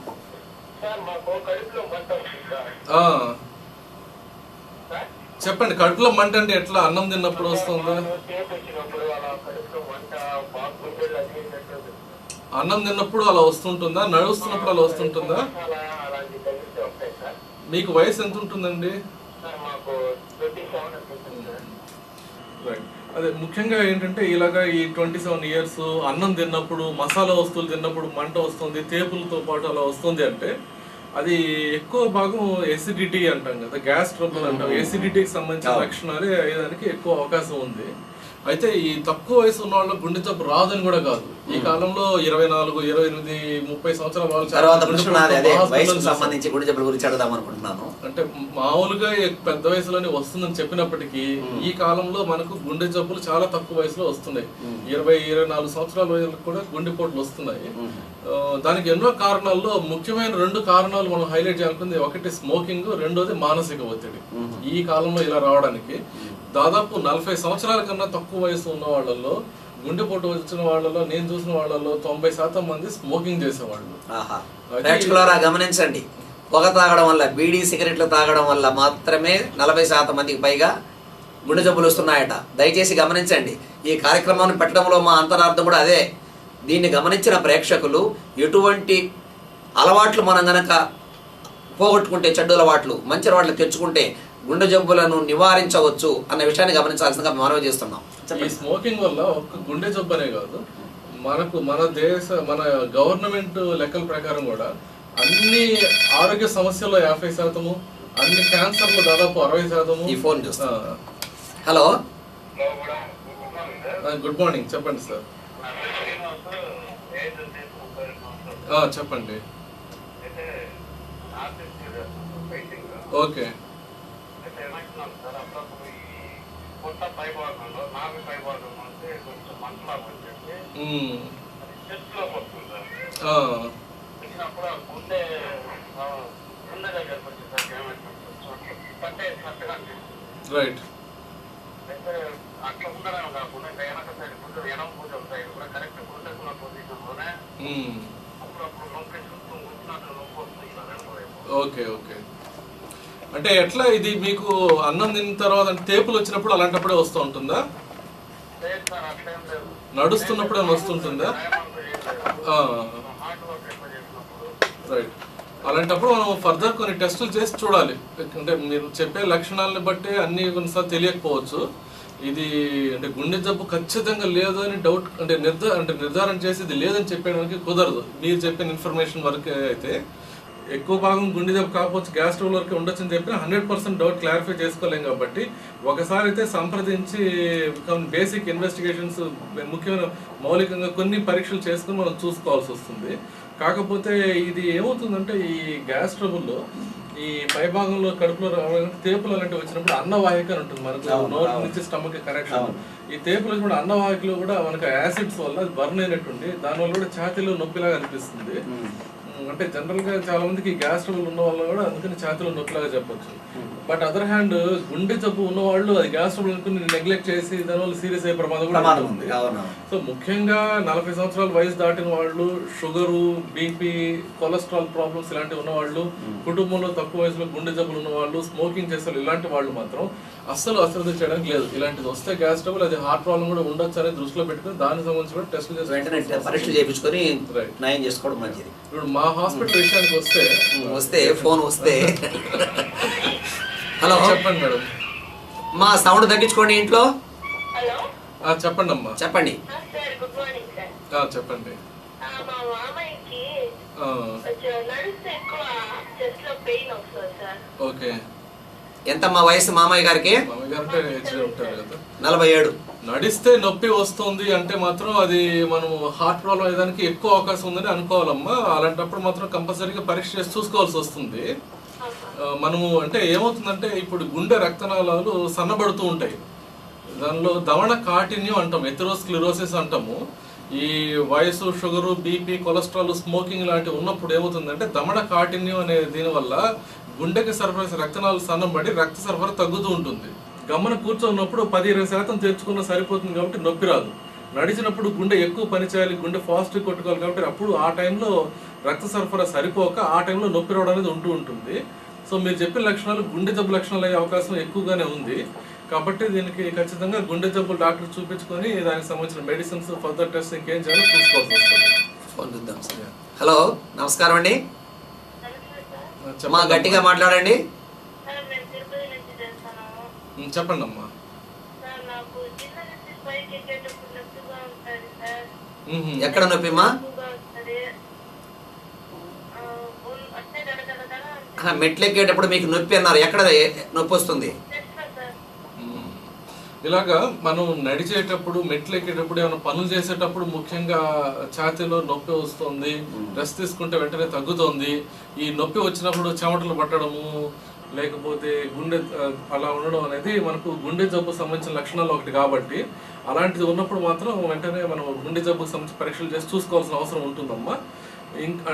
చెప్పండి, కడుపులో మంట అంటే ఎట్లా? అన్నం తిన్నప్పుడు వస్తుందా? అన్నం తిన్నప్పుడు అలా వస్తుంటుందా? నడుస్తున్నప్పుడు అలా వస్తుంటుందా? మీకు వయసు ఎంత ఉంటుందండి? అదే ముఖ్యంగా ఏంటంటే ఇలాగా ఈ 27 ఇయర్స్ అన్నం తిన్నప్పుడు, మసాలా వస్తువులు తిన్నప్పుడు మంట వస్తుంది, తేపులతో పాటు అలా వస్తుంది అంటే అది ఎక్కువ భాగం ఎసిడిటీ అంటాం కదా, గ్యాస్ ట్రబుల్ అంటాం. ఎసిడిటీకి సంబంధించిన లక్షణాలే అయ్యేదానికి ఎక్కువ అవకాశం ఉంది. అయితే ఈ తక్కువ వయసు ఉన్న వాళ్ళకి గుండె జబ్బు రాదని కూడా కాదు. ఈ కాలంలో 24, 28, 30 సంవత్సరాల వాళ్ళు సంబంధించి గుండె జబ్బుల గురించి అడుగుదాం అనుకుంటున్నాను. అంటే మామూలుగా పెద్ద వయసులోనే వస్తుందని చెప్పినప్పటికీ ఈ కాలంలో మనకు గుండె జబ్బులు చాలా తక్కువ వయసులో వస్తున్నాయి. 20-24 సంవత్సరాల వయసులకు కూడా గుండెపోట్లు వస్తున్నాయి. దానికి ఎన్నో కారణాల్లో ముఖ్యమైన 2 కారణాలు మనం హైలైట్ చేయాలనుకుంది. ఒకటి స్మోకింగ్, రెండోది మానసిక ఒత్తిడి. ఈ కాలంలో ఇలా రావడానికి దాదాపు 40 సంవత్సరాల కన్నా తక్కువ వయసు ఉన్న వాళ్ళల్లో, గుండెపోటు వచ్చిన వాళ్ళలో, నేను చూసిన వాళ్ళలో 90% మంది స్మోకింగ్ చేసేవాళ్ళు. గమనించండి, పొగ తాగడం వల్ల, బీడీ సిగరెట్లు తాగడం వల్ల మాత్రమే 40% మందికి పైగా గుండె జబ్బులు వస్తున్నాయట. దయచేసి గమనించండి. ఈ కార్యక్రమాన్ని పెట్టడంలో మా అంతరార్థం కూడా అదే. దీన్ని గమనించిన ప్రేక్షకులు ఎటువంటి అలవాట్లు మనం గనక పోగొట్టుకుంటే, చెడ్డ అలవాట్లు మంచి అలవాట్లు తెచ్చుకుంటే గుండె జబ్బులను నివారించవచ్చు అన్న విషయాన్ని గమనించాల్సిందిగా మనవి చేస్తున్నాం. ఈ స్మోకింగ్ వల్ల ఒక్క గుండె జబ్బు అనే కాదు, మన గవర్నమెంట్ లెక్కల ప్రకారం కూడా అన్ని ఆరోగ్య సమస్యల్లో 50%, అన్ని క్యాన్సర్లు దాదాపు 60%. ఈ ఫోన్ చూస్తా. Hello, good morning. చెప్పండి సార్. చెప్పండి. ఓకే. రైట్. Okay okay. అంటే ఎట్లా ఇది మీకు అన్నం తిన్న తర్వాత అంటే తేపులు వచ్చినప్పుడు అలాంటప్పుడే వస్తూ ఉంటుందా? నడుస్తున్నప్పుడు ఏమైనా వస్తుంటుందా? రైట్. అలాంటప్పుడు మనం ఫర్దర్ కొన్ని టెస్టులు చేసి చూడాలి. అంటే మీరు చెప్పే లక్షణాలను బట్టి అన్ని కొన్నిసార్లు తెలియకపోవచ్చు. ఇది అంటే గుండె జబ్బు ఖచ్చితంగా లేదు అని డౌట్ అంటే నిర్ధారణ చేసి ఇది లేదని చెప్పడానికి కుదరదు. మీరు చెప్పిన ఇన్ఫర్మేషన్ వరకు అయితే ఎక్కువ భాగం గుండె జబ్బు కాకపోవచ్చు, గ్యాస్ ట్రబుల్ వరకు ఉండొచ్చు అని చెప్పిన 100% డౌట్ క్లారిఫై చేసుకోలేం. కాబట్టి ఒకసారి అయితే సంప్రదించి బేసిక్ ఇన్వెస్టిగేషన్స్, ముఖ్యమైన మౌలికంగా కొన్ని పరీక్షలు చేసుకుని మనం చూసుకోవాల్సి వస్తుంది. కాకపోతే ఇది ఏమవుతుందంటే ఈ గ్యాస్ ట్రబుల్లో ఈ పై భాగంలో కడుపులో తేపులు అలాంటివి వచ్చినప్పుడు అన్నవాహిక అని ఉంటుంది మనకు, నోరు నుంచి స్టమక్ కనెక్షన్. ఈ తేపులు కూడా అన్నవాహికలో కూడా మనకు యాసిడ్స్ వల్ల బర్న్ అయినట్టుండి దానివల్ల కూడా ఛాతీలో నొప్పిలాగా అనిపిస్తుంది. అంటే జనరల్ గా చాలా మందికి గ్యాస్ ట్రబుల్ ఉన్న వాళ్ళు కూడా అందుకని ఛాతీలో నొప్పిలాగా చెప్పొచ్చు. బట్ అదర్ హ్యాండ్ గుండె జబ్బు ఉన్న వాళ్ళు అది గ్యాస్ ట్రబుల్ అనుకుని నెగ్లెక్ట్ చేసి దానివల్ల సీరియస్ అయ్యే ప్రమాదం కూడా ఉంది. సో ముఖ్యంగా 40 సంవత్సరాల వయసు దాటిన వాళ్ళు, షుగరు, బీపీ, కొలెస్ట్రాల్ ప్రాబ్లమ్స్ ఇలాంటివి ఉన్న వాళ్ళు, కుటుంబంలో తక్కువ వయసులో గుండె జబ్బులు ఉన్న వాళ్ళు, స్మోకింగ్ చేసే ఇలాంటి వాళ్ళు మాత్రం అస్సలు అశ్రద్ధ చేయడానికి లేదు. ఇలాంటిది వస్తే గ్యాస్ ట్రబుల్, అది హార్ట్ ప్రాబ్లం కూడా ఉండొచ్చు అనేది దృష్టిలో పెట్టుకుని దానికి సంబంధించి కూడా టెస్టులు చేసి పరీక్షలు చేయించుకొని నయం చేసుకోవడం మంచిది. ఇప్పుడు మా హాస్పిటల్ విషయానికి వస్తే ఫోన్ వస్తే హలో చెప్పండి మేడం. మా సౌండ్ తగ్గించుకోండి ఇంట్లో. చెప్పండి అమ్మా. చెప్పండి. చెప్పండి. ఓకే. ఎంతమ్మా వయసు మామయ్య గారికి? మామయ్య గారు అంటే ఏజ్డ్ ఉంటారు కదా. 47. నడిస్తే నొప్పి వస్తుంది అంటే మాత్రం అది మనం హార్ట్ ప్రాబ్లం అయ్యేదానికి ఎక్కువ అవకాశం ఉందని అనుకోవాలమ్మా. అలాంటప్పుడు మాత్రం కంపల్సరీగా పరీక్ష చేసి చూసుకోవాల్సి వస్తుంది. మనము అంటే ఏమవుతుందంటే ఇప్పుడు గుండె రక్తనాళాలు సన్నబడుతూ ఉంటాయి. దానిలో దవడ కాఠిన్యం అంటాం, ఎథెరోస్క్లెరోసిస్ అంటాము. ఈ వయసు, షుగరు, బీపీ, కొలెస్ట్రాల్, స్మోకింగ్ లాంటివి ఉన్నప్పుడు ఏమవుతుందంటే దవడ కాఠిన్యం అనే దీనివల్ల గుండెకి సరఫరా రక్తనాళాలు సన్నబడి రక్త సరఫరా తగ్గుతూ ఉంటుంది. గమన కూర్చోన్నప్పుడు 10-20% తెచ్చుకున్న సరిపోతుంది కాబట్టి నొప్పి రాదు. నడిచినప్పుడు గుండె ఎక్కువ పనిచేయాలి, గుండె ఫాస్ట్ కొట్టుకోవాలి కాబట్టి అప్పుడు ఆ టైంలో రక్త సరఫరా సరిపోక ఆ టైంలో నొప్పి రావడం అనేది ఉంటూ ఉంటుంది. సో మీరు చెప్పిన లక్షణాలు గుండె జబ్బు లక్షణాలు అయ్యే అవకాశం ఎక్కువగానే ఉంది. కాబట్టి దీనికి ఖచ్చితంగా గుండె జబ్బు డాక్టర్ చూపించుకొని దానికి సంబంధించిన మెడిసిన్స్, ఫర్దర్ టెస్ట్ ఇంకేం చేయాలో చూసుకోవాల్సి వస్తుంది. ఫోన్ చూద్దాం సార్. హలో, నమస్కారం అండి. అమ్మా గట్టిగా మాట్లాడండి. చెప్పండి అమ్మా. ఎక్కడ నొప్పిమ్మా? మెట్లు ఎక్కేటప్పుడు మీకు నొప్పి అన్నారు, ఎక్కడ నొప్పి వస్తుంది? ఇలాగా మనం నడిచేటప్పుడు, మెట్లు ఎక్కేటప్పుడు, ఏమైనా పనులు చేసేటప్పుడు ముఖ్యంగా ఛాతీలో నొప్పి వస్తుంది, రెస్ట్ తీసుకుంటే వెంటనే తగ్గుతుంది. ఈ నొప్పి వచ్చినప్పుడు చెమటలు పట్టడము, లేకపోతే గుండె అలా ఉండడం అనేది మనకు గుండె జబ్బుకు సంబంధించిన లక్షణాలు ఒకటి. కాబట్టి అలాంటిది ఉన్నప్పుడు మాత్రం వెంటనే మనం గుండె జబ్బుకు సంబంధించి పరీక్షలు చేసి చూసుకోవాల్సిన అవసరం ఉంటుందమ్మా. ఇంకా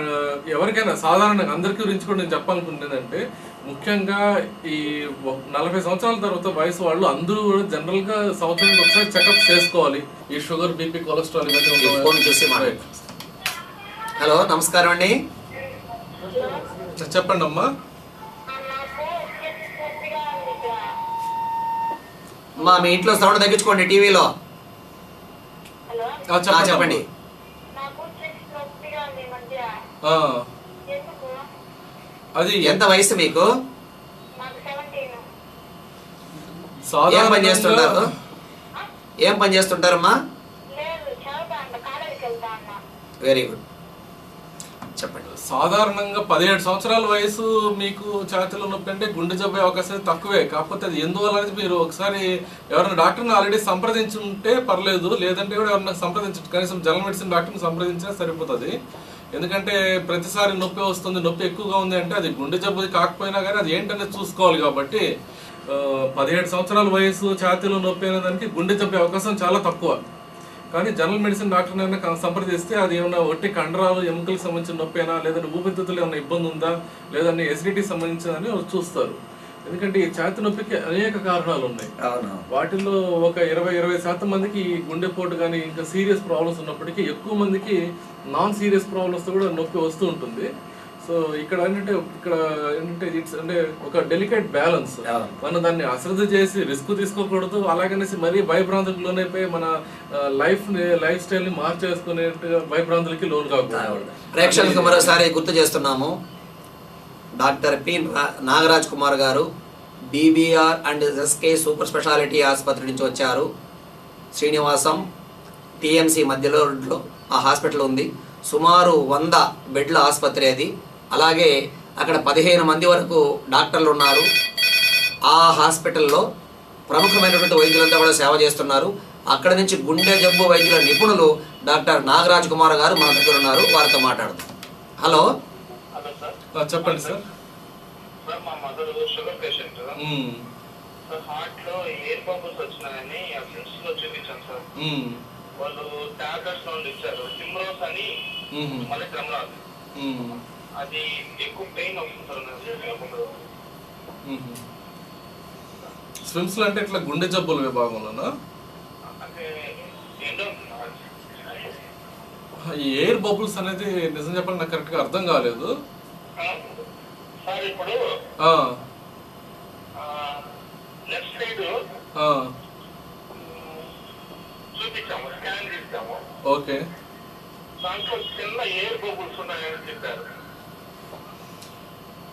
ఎవరికైనా సాధారణంగా అందరికీ గురించి కూడా నేను చెప్పాలనుకుంటున్నానంటే, ముఖ్యంగా ఈ 40 సంవత్సరాల తర్వాత వయసు వాళ్ళు అందరూ కూడా జనరల్ గా సంవత్సరానికి ఒకసారి చెకప్ చేసుకోవాలి. ఈ షుగర్, బీపీ, కొలెస్ట్రాల్ ఇవన్నీ. హలో, నమస్కారం అండి. చెప్పండి అమ్మా. మీ ఇంట్లో సౌండ్ తగ్గించుకోండి టీవీలో. చెప్పండి. అది ఎంత వయసు మీకు? ఏం పని చేస్తుంటారు? ఏం పని చేస్తుంటారమ్మా? వెరీ గుడ్, చెప్పండి. సాధారణంగా 17 సంవత్సరాల వయసు మీకు ఛాతీలో నొప్పి అంటే గుండె జబ్బు అవకాశం తక్కువే. కాకపోతే అది ఎందువల్ల అనేది మీరు ఒకసారి ఎవరైనా డాక్టర్ని ఆల్రెడీ సంప్రదించుంటే పర్లేదు, లేదంటే కూడా ఎవరైనా సంప్రదించు, కనీసం జనరల్ మెడిసిన్ డాక్టర్ని సంప్రదించినా సరిపోతుంది. ఎందుకంటే ప్రతిసారి నొప్పి వస్తుంది, నొప్పి ఎక్కువగా ఉంది అంటే అది గుండె జబ్బు కాకపోయినా కానీ అది ఏంటనేది చూసుకోవాలి. కాబట్టి 17 సంవత్సరాల వయసు ఛాతీలో నొప్పి అనే దానికి గుండె జబ్బు అవకాశం చాలా తక్కువ. కానీ జనరల్ మెడిసిన్ డాక్టర్ని ఏమైనా సంప్రదిస్తే అది ఏమైనా ఒట్టి కండరాలు, ఎముకలకు సంబంధించిన నొప్పి అయినా, లేదంటే ఊపిరితిత్తులు ఏమైనా ఇబ్బంది ఉందా, లేదంటే ఎసిడిటీకి సంబంధించిందని చూస్తారు. ఎందుకంటే ఈ ఛాతీ నొప్పికి అనేక కారణాలు ఉన్నాయి. వాటిల్లో ఒక 20% మందికి గుండెపోటు కానీ ఇంకా సీరియస్ ప్రాబ్లమ్స్ ఉన్నప్పటికీ ఎక్కువ మందికి నాన్ సీరియస్ ప్రాబ్లమ్స్ కూడా నొప్పి వస్తూ ఉంటుంది. సో ఇక్కడ ఏంటంటే ఇట్స్ అంటే ఒక డెలికేట్ బ్యాలెన్స్. మనం దాన్ని అశ్రద్ధ చేసి రిస్క్ తీసుకోకూడదు, అలాగనేసి మరీ భయభ్రాంతులకు లోనైపోయి మన లైఫ్ స్టైల్ ని మార్చేసుకునే భయభ్రాంతులకి లోన్ కాకూడదు. ప్రేక్షకులకు మరోసారి గుర్తు చేస్తున్నాము, doctor P Nagaraj Kumar garu BBR and SK super speciality ఆసుపత్రి నుంచి వచ్చారు. శ్రీనివాసం టీఎంసీ మధ్యలో ఆ హాస్పిటల్ ఉంది. సుమారు 100 బెడ్ల ఆసుపత్రి అది. అలాగే అక్కడ 15 మంది వరకు డాక్టర్లు ఉన్నారు. ఆ హాస్పిటల్లో ప్రముఖమైనటువంటి వైద్యులంతా కూడా సేవ చేస్తున్నారు. అక్కడ నుంచి గుండె జబ్బు వైద్యుల నిపుణులు డాక్టర్ నాగరాజ్ కుమార్ గారు మన దగ్గర ఉన్నారు, వారితో మాట్లాడుతాం. హలో, చెప్పండి సార్. మా మదర్ షుగర్ పేషెంట్. హార్ట్ లో ఎయిర్ బబుల్స్ వచ్చినాయని ఫ్రెండ్స్ లో చూపించాను సార్. వాళ్ళు టాబ్లెట్స్ నుండి ఇచ్చారు, సిమ్రోస్ అని, మళ్ళీ ట్రెమ్లాల్. అది ఎక్కువ పెయిన్ వస్తుంది సార్. స్విమ్స్ అంటే ఇట్లా గుండె జబ్బుల విభాగంలోనా? ఈ ఎయిర్ బబుల్స్ అనేది నిజం చెప్పాలి నాకు కరెక్ట్ గా అర్థం కాలేదు సార్. ఇప్పుడు లెఫ్ట్ సైడ్ చూపించాము, స్కాన్ తీస్తాము. ఓకే, దాంట్లో చిన్న ఎయిర్ బబుల్స్ ఉన్నాయని చెప్పారు.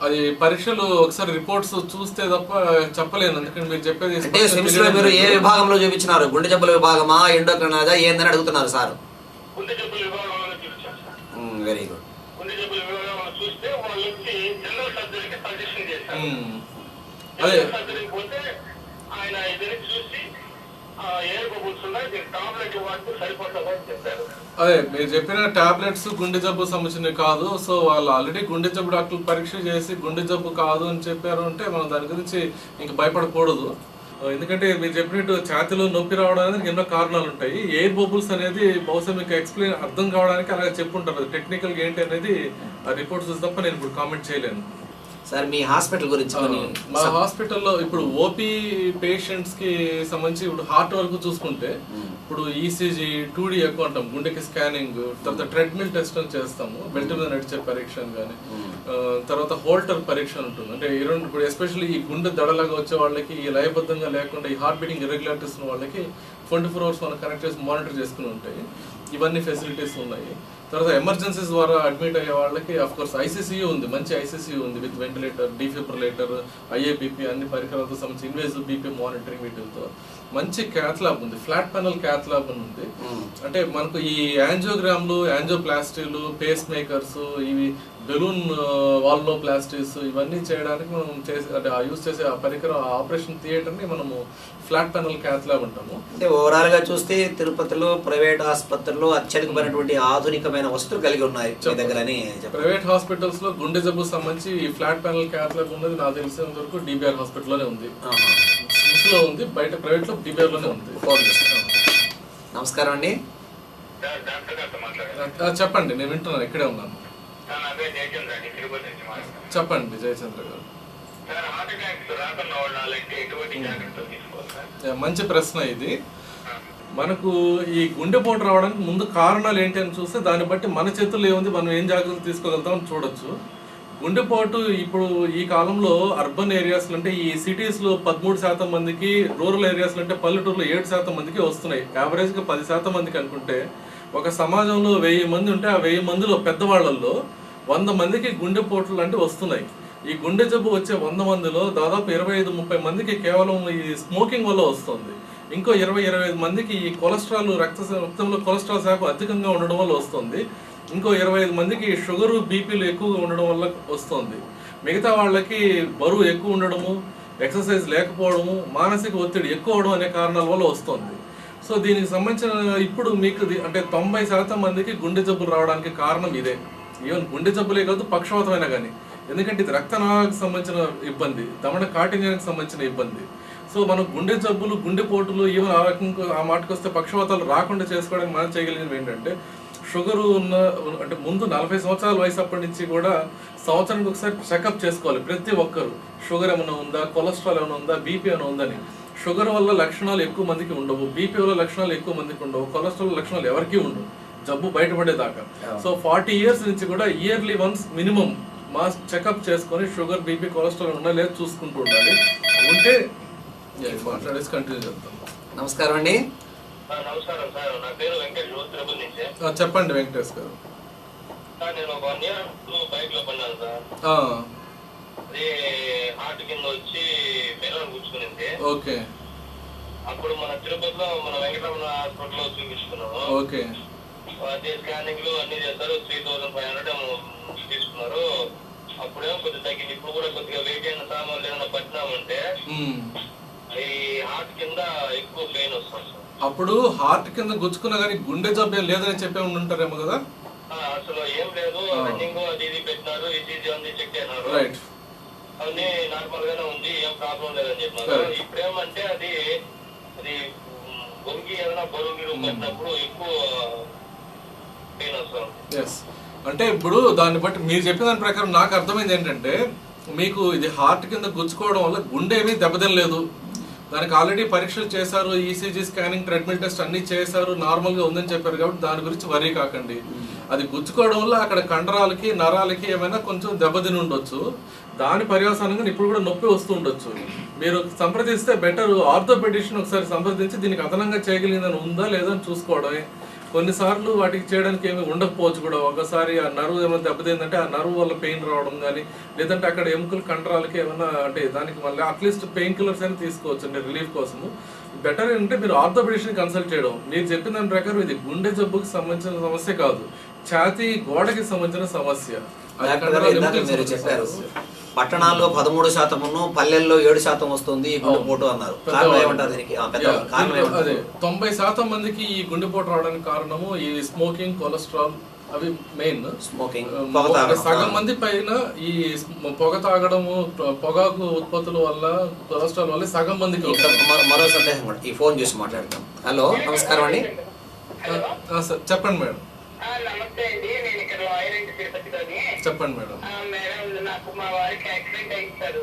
అది పరీక్షలు ఒకసారి రిపోర్ట్స్ చూస్తే తప్ప చెప్పలేను. ఎందుకంటే మీరు చెప్పేది అంటే స్విమ్స్ లో మీరు ఏ విభాగంలో చూపించినారు? గుండె జబ్బుల విభాగమా, ఎండోక్రైనాలజా ఏందని అడుగుతున్నారు సార్. గుండె జబ్బుల విభాగంలో చూపించారు సార్. Very good. గుండె జబ్బుల విభాగంలో చూస్తే వాళ్ళకి జనరల్ సర్జరీకి సజెషన్ చేశారు. అదే సర్జరీకి పోతే ఆయన ఇద్దరికి చూసి ఎయిర్ బబుల్స్ ఉన్నాయి, దీనికి టాబ్లెట్ వాడితే సరిపోతుందని చెప్పారు. అదే మీరు చెప్పిన టాబ్లెట్స్ గుండె జబ్బు సంబంధించినవి కాదు. సో వాళ్ళు ఆల్రెడీ గుండె జబ్బు డాక్టర్లు పరీక్ష చేసి గుండె జబ్బు కాదు అని చెప్పారు అంటే మనం దాని గురించి ఇంక భయపడకూడదు. ఎందుకంటే మీరు చెప్పినట్టు ఛాతీలో నొప్పి రావడానికి ఎన్నో కారణాలు ఉంటాయి. ఎయిర్ బబుల్స్ అనేది బహుశా మీకు ఎక్స్ప్లెయిన్ అర్థం కావడానికి అలాగే చెప్పుంటారు. టెక్నికల్ ఏంటి అనేది ఆ రిపోర్ట్స్ చూసి తప్ప నేను ఇప్పుడు కామెంట్ చేయలేను. సార్ మీ హాస్పిటల్ గురించి మా హాస్పిటల్లో ఇప్పుడు ఓపీ పేషెంట్స్ కి సంబంధించి ఇప్పుడు హార్ట్ వరకు చూసుకుంటే ఇప్పుడు ఈసీజీ 2D ఎక్కువ అంటాం, గుండెకి స్కానింగ్, తర్వాత ట్రెడ్మిల్ టెస్ట్ అని చేస్తాము, బెల్ట్ మీద నడిచే పరీక్ష కానీ, తర్వాత హోల్టర్ పరీక్ష ఉంటుంది. అంటే ఇప్పుడు ఎస్పెషల్లీ ఈ గుండె దడలాగా వచ్చే వాళ్ళకి ఈ లయబద్ధంగా లేకుండా ఈ హార్ట్ బీటింగ్ ఇర్రెగ్యులారిటీస్ ఉన్న వాళ్ళకి 24 hours మనం కనెక్ట్ చేసి మానిటర్ చేసుకుని ఉంటాయి. ఇవన్నీ ఫెసిలిటీస్ ఉన్నాయి. తర్వాత ఎమర్జెన్సీస్ ద్వారా అడ్మిట్ అయ్యే వాళ్ళకి అఫ్ కోర్స్ ఐసీసీయూ ఉంది, మంచి ఐసీసీయూ ఉంది విత్ వెంటిలేటర్, డిఫిబ్రిలేటర్, ఐఏబీపీ అన్ని పరికరాలతో సంబంధించి ఇన్వేజివ్ బీపీ మానిటరింగ్ వీటితో మంచి క్యాత్ ల్యాబ్ ఉంది, ఫ్లాట్ ప్యానల్ క్యాత్ ల్యాబ్ అని ఉంది. అంటే మనకు ఈ యాంజియోగ్రామ్లు, యాంజియోప్లాస్టీలు, పేస్ మేకర్స్, ఇవి బెలూన్ వాల్లో ప్లాస్టిక్స్ ఇవన్నీ చేయడానికి మనం అంటే యూజ్ చేసే ఆ పరికరం ఆపరేషన్ థియేటర్ని మనము ఫ్లాట్ ప్యానల్ క్యాత్ ల్యాబ్ అంటాము. అంటే ఓవరాల్ గా చూస్తే తిరుపతిలో ప్రైవేట్ ఆసుపత్రుల్లో అత్యధికమైనటువంటి ఆధునికమైన వసతులు కలిగి ఉన్నాయి దగ్గర. ప్రైవేట్ హాస్పిటల్స్ లో గుండె జబ్బు సంబంధించి ఈ ఫ్లాట్ ప్యానల్ క్యాత్ ల్యాబ్ ఉన్నది నాకు తెలిసినంత వరకు డిబిఆర్ హాస్పిటల్లోనే ఉంది, సిమ్స్ లో ఉంది, బయట ప్రైవేట్ లో డిబిఆర్ లోనే ఉంది. నమస్కారం అండి. చెప్పండి, నేను వింటున్నాను, ఇక్కడే ఉన్నాను. చెప్పండి జయచంద్ర గారు. మంచి ప్రశ్న ఇది. మనకు ఈ గుండెపోటు రావడానికి ముందు కారణాలు ఏంటి అని చూస్తే దాన్ని బట్టి మన చేతుల్లో ఏముంది, మనం ఏం జాగ్రత్తలు తీసుకోగలుగుతాం అని చూడొచ్చు. గుండెపోటు ఇప్పుడు ఈ కాలంలో అర్బన్ ఏరియాస్ అంటే ఈ సిటీస్లో 13% మందికి, రూరల్ ఏరియాస్లో అంటే పల్లెటూరులో 7% మందికి వస్తున్నాయి. యావరేజ్గా 10% మందికి అనుకుంటే ఒక సమాజంలో 1000 మంది ఉంటే ఆ 1000 మందిలో పెద్దవాళ్ళల్లో 100 మందికి గుండెపోట్లు అంటే వస్తున్నాయి. ఈ గుండె జబ్బు వచ్చే 100 మందిలో దాదాపు 25-30 మందికి కేవలం ఈ స్మోకింగ్ వల్ల వస్తుంది. ఇంకో 20-25 మందికి ఈ కొలెస్ట్రాల్, రక్తంలో కొలెస్ట్రాల్ శాతం అధికంగా ఉండడం వల్ల వస్తుంది. ఇంకో 25 మందికి షుగరు, బీపీలు ఎక్కువగా ఉండడం వల్ల వస్తుంది. మిగతా వాళ్ళకి బరువు ఎక్కువ ఉండడము, ఎక్సర్సైజ్ లేకపోవడము, మానసిక ఒత్తిడి ఎక్కువ అవడం అనే కారణాల వల్ల వస్తుంది. సో దీనికి సంబంధించిన ఇప్పుడు మీకు అంటే 90% మందికి గుండె జబ్బులు రావడానికి కారణం ఇదే. ఈవెన్ గుండె జబ్బులే కాదు, పక్షవాతమైనా కానీ. ఎందుకంటే ఇది రక్తనాళాలకు సంబంధించిన ఇబ్బంది, దమన కాఠిన్యానికి సంబంధించిన ఇబ్బంది. సో మనం గుండె జబ్బులు, గుండెపోటులు, ఈవెన్ ఆ రకంగా ఆ మాటకు వస్తే పక్షవాతాలు రాకుండా చేసుకోవడానికి మనం చేయగలిగినవి ఏంటంటే షుగరు ఉన్న అంటే ముందు 40 సంవత్సరాల వయసు అప్పటి నుంచి కూడా సంవత్సరానికి ఒకసారి చెకప్ చేసుకోవాలి ప్రతి ఒక్కరు. షుగర్ ఏమైనా ఉందా, కొలెస్ట్రాల్ ఏమైనా ఉందా, బీపీ ఏమైనా ఉందని. షుగర్ వల్ల లక్షణాలు ఎక్కువ మందికి ఉండవు, బీపీ వల్ల లక్షణాలు ఎక్కువ మందికి ఉండవు, కొలెస్ట్రాల్ లక్షణాలు ఎవరికీ ఉండవు జబ్బు బయటపడేదాకా. సో 40 years నుంచి కూడా yearly once minimum mass checkup చేసుకొని షుగర్, బీపీ, కొలెస్ట్రాల్ ఉన్నా లేదు చూసుకుంటూ ఉండాలి. ఉంటే మాట్లాడేసి కంటిన్యూ చేద్దాం. నమస్కారం అండి. నమస్కారం సార్, నా పేరు వెంకటేష్, తిరుపతి నుంచి. చెప్పండి వెంకటేష్ గారు. నేను ఒక 1 year బైక్ లో పన్నాను సార్. అది హార్ట్ కింద వచ్చి బెలూన్ కూర్చుకునింది. ఓకే. అప్పుడు మన తిరుపతిలో మన వెంకటరమణ హాస్పిటల్లో చూపించుకున్నాము. ఓకే. అదే స్కానింగ్లు అన్ని చేస్తారు, 3500 తీసుకున్నారు. అప్పుడేమో కొద్దిగా తగ్గింది. ఇప్పుడు కూడా కొద్దిగా వెయిట్ అయిన సామాన్లు ఏమైనా పట్టినామంటే ఈ హార్ట్ కింద ఎక్కువ పెయిన్ వస్తుంది సార్. అప్పుడు హార్ట్ కింద గుచ్చుకున్నా కానీ గుండె జబ్బు లేదని చెప్పే ఉంటారేమో కదా. అసలు ఏం లేదు, రన్నింగ్ అది ఇది పెట్టినారు, ఈసీజీ ఉంది చెక్ చేసినారు, అవన్నీ నార్మల్ గానే ఉంది, ఏం ప్రాబ్లం లేదని చెప్పినారు. ఇప్పుడేమంటే అది వంగి ఏదైనా బరువు పెట్టినప్పుడు ఎక్కువ పెయిన్ వస్తుంది. అంటే ఇప్పుడు దాన్ని బట్టి మీరు చెప్పిన దాని ప్రకారం నాకు అర్థమైంది ఏంటంటే మీకు ఇది హార్ట్ కింద గుచ్చుకోవడం వల్ల గుండె ఏమీ దెబ్బతినలేదు, దానికి ఆల్రెడీ పరీక్షలు చేశారు, ఈసీజీ స్కానింగ్, ట్రెడ్మిల్ టెస్ట్ అన్ని చేశారు, నార్మల్గా ఉందని చెప్పారు. కాబట్టి దాని గురించి వరీ కాకండి. అది గుచ్చుకోవడం వల్ల అక్కడ కండరాలకి, నరాలకి ఏమైనా కొంచెం దెబ్బతిని ఉండొచ్చు. దాని పర్యవసానంగా ఇప్పుడు కూడా నొప్పి వస్తూ ఉండొచ్చు. మీరు సంప్రదిస్తే బెటర్, ఆర్థోపెడిషన్ ఒకసారి సంప్రదించి దీనికి అదనంగా చేయగలిగిందని ఉందా లేదా అని చూసుకోవడమే. కొన్నిసార్లు వాటికి చేయడానికి ఏమి ఉండకపోవచ్చు కూడా. ఒకసారి ఆ నర్వ్ ఏమైనా దెబ్బతిందంటే ఆ నర్వ్ వల్ల పెయిన్ రావడం కానీ, లేదంటే అక్కడ ఎముకలు, కండరాలకి ఏమైనా అంటే దానికి మళ్ళీ అట్లీస్ట్ పెయిన్ కిల్లర్స్ అయినా తీసుకోవచ్చు అండి రిలీఫ్ కోసము. బెటర్ ఏంటంటే మీరు ఆర్థోపెడిషన్ కన్సల్ట్ చేయడం. మీరు చెప్పిన దాని ప్రకారం ఇది గుండె జబ్బుకి సంబంధించిన సమస్య కాదు, ఛాతీ గోడకి సంబంధించిన సమస్య. డాక్టర్ గారు ఇందాక మీరు చెప్పారు పట్టణాల్లో 13%, పల్లెల్లో 7% వస్తుంది ఈ గుండెపోటు అన్నారు. కారణం ఏమంటారు దీనికి? కారణం ఏమంటారు? 90% మందికి ఈ గుండెపోటు రావడానికి కారణము ఈ స్మోకింగ్, కొలెస్ట్రాల్, అవి మెయిన్. స్మోకింగ్, సగం మంది పైన ఈ పొగ తాగడము, పొగాకు ఉత్పత్తుల వల్ల, కొలెస్ట్రాల్ వల్ల సగం మందికి. మరో సందేహం కూడా, ఈ ఫోన్ చేసి మాట్లాడతాం. హలో, నమస్కారం అండి. చెప్పండి మేడం. నమస్తే అండి, నేను ఇక్కడ లాయర్ అండి తిరుపతిలోని. చెప్పండి మేడం. మేడం, నాకు మా వారికి యాక్సిడెంట్ అయింది.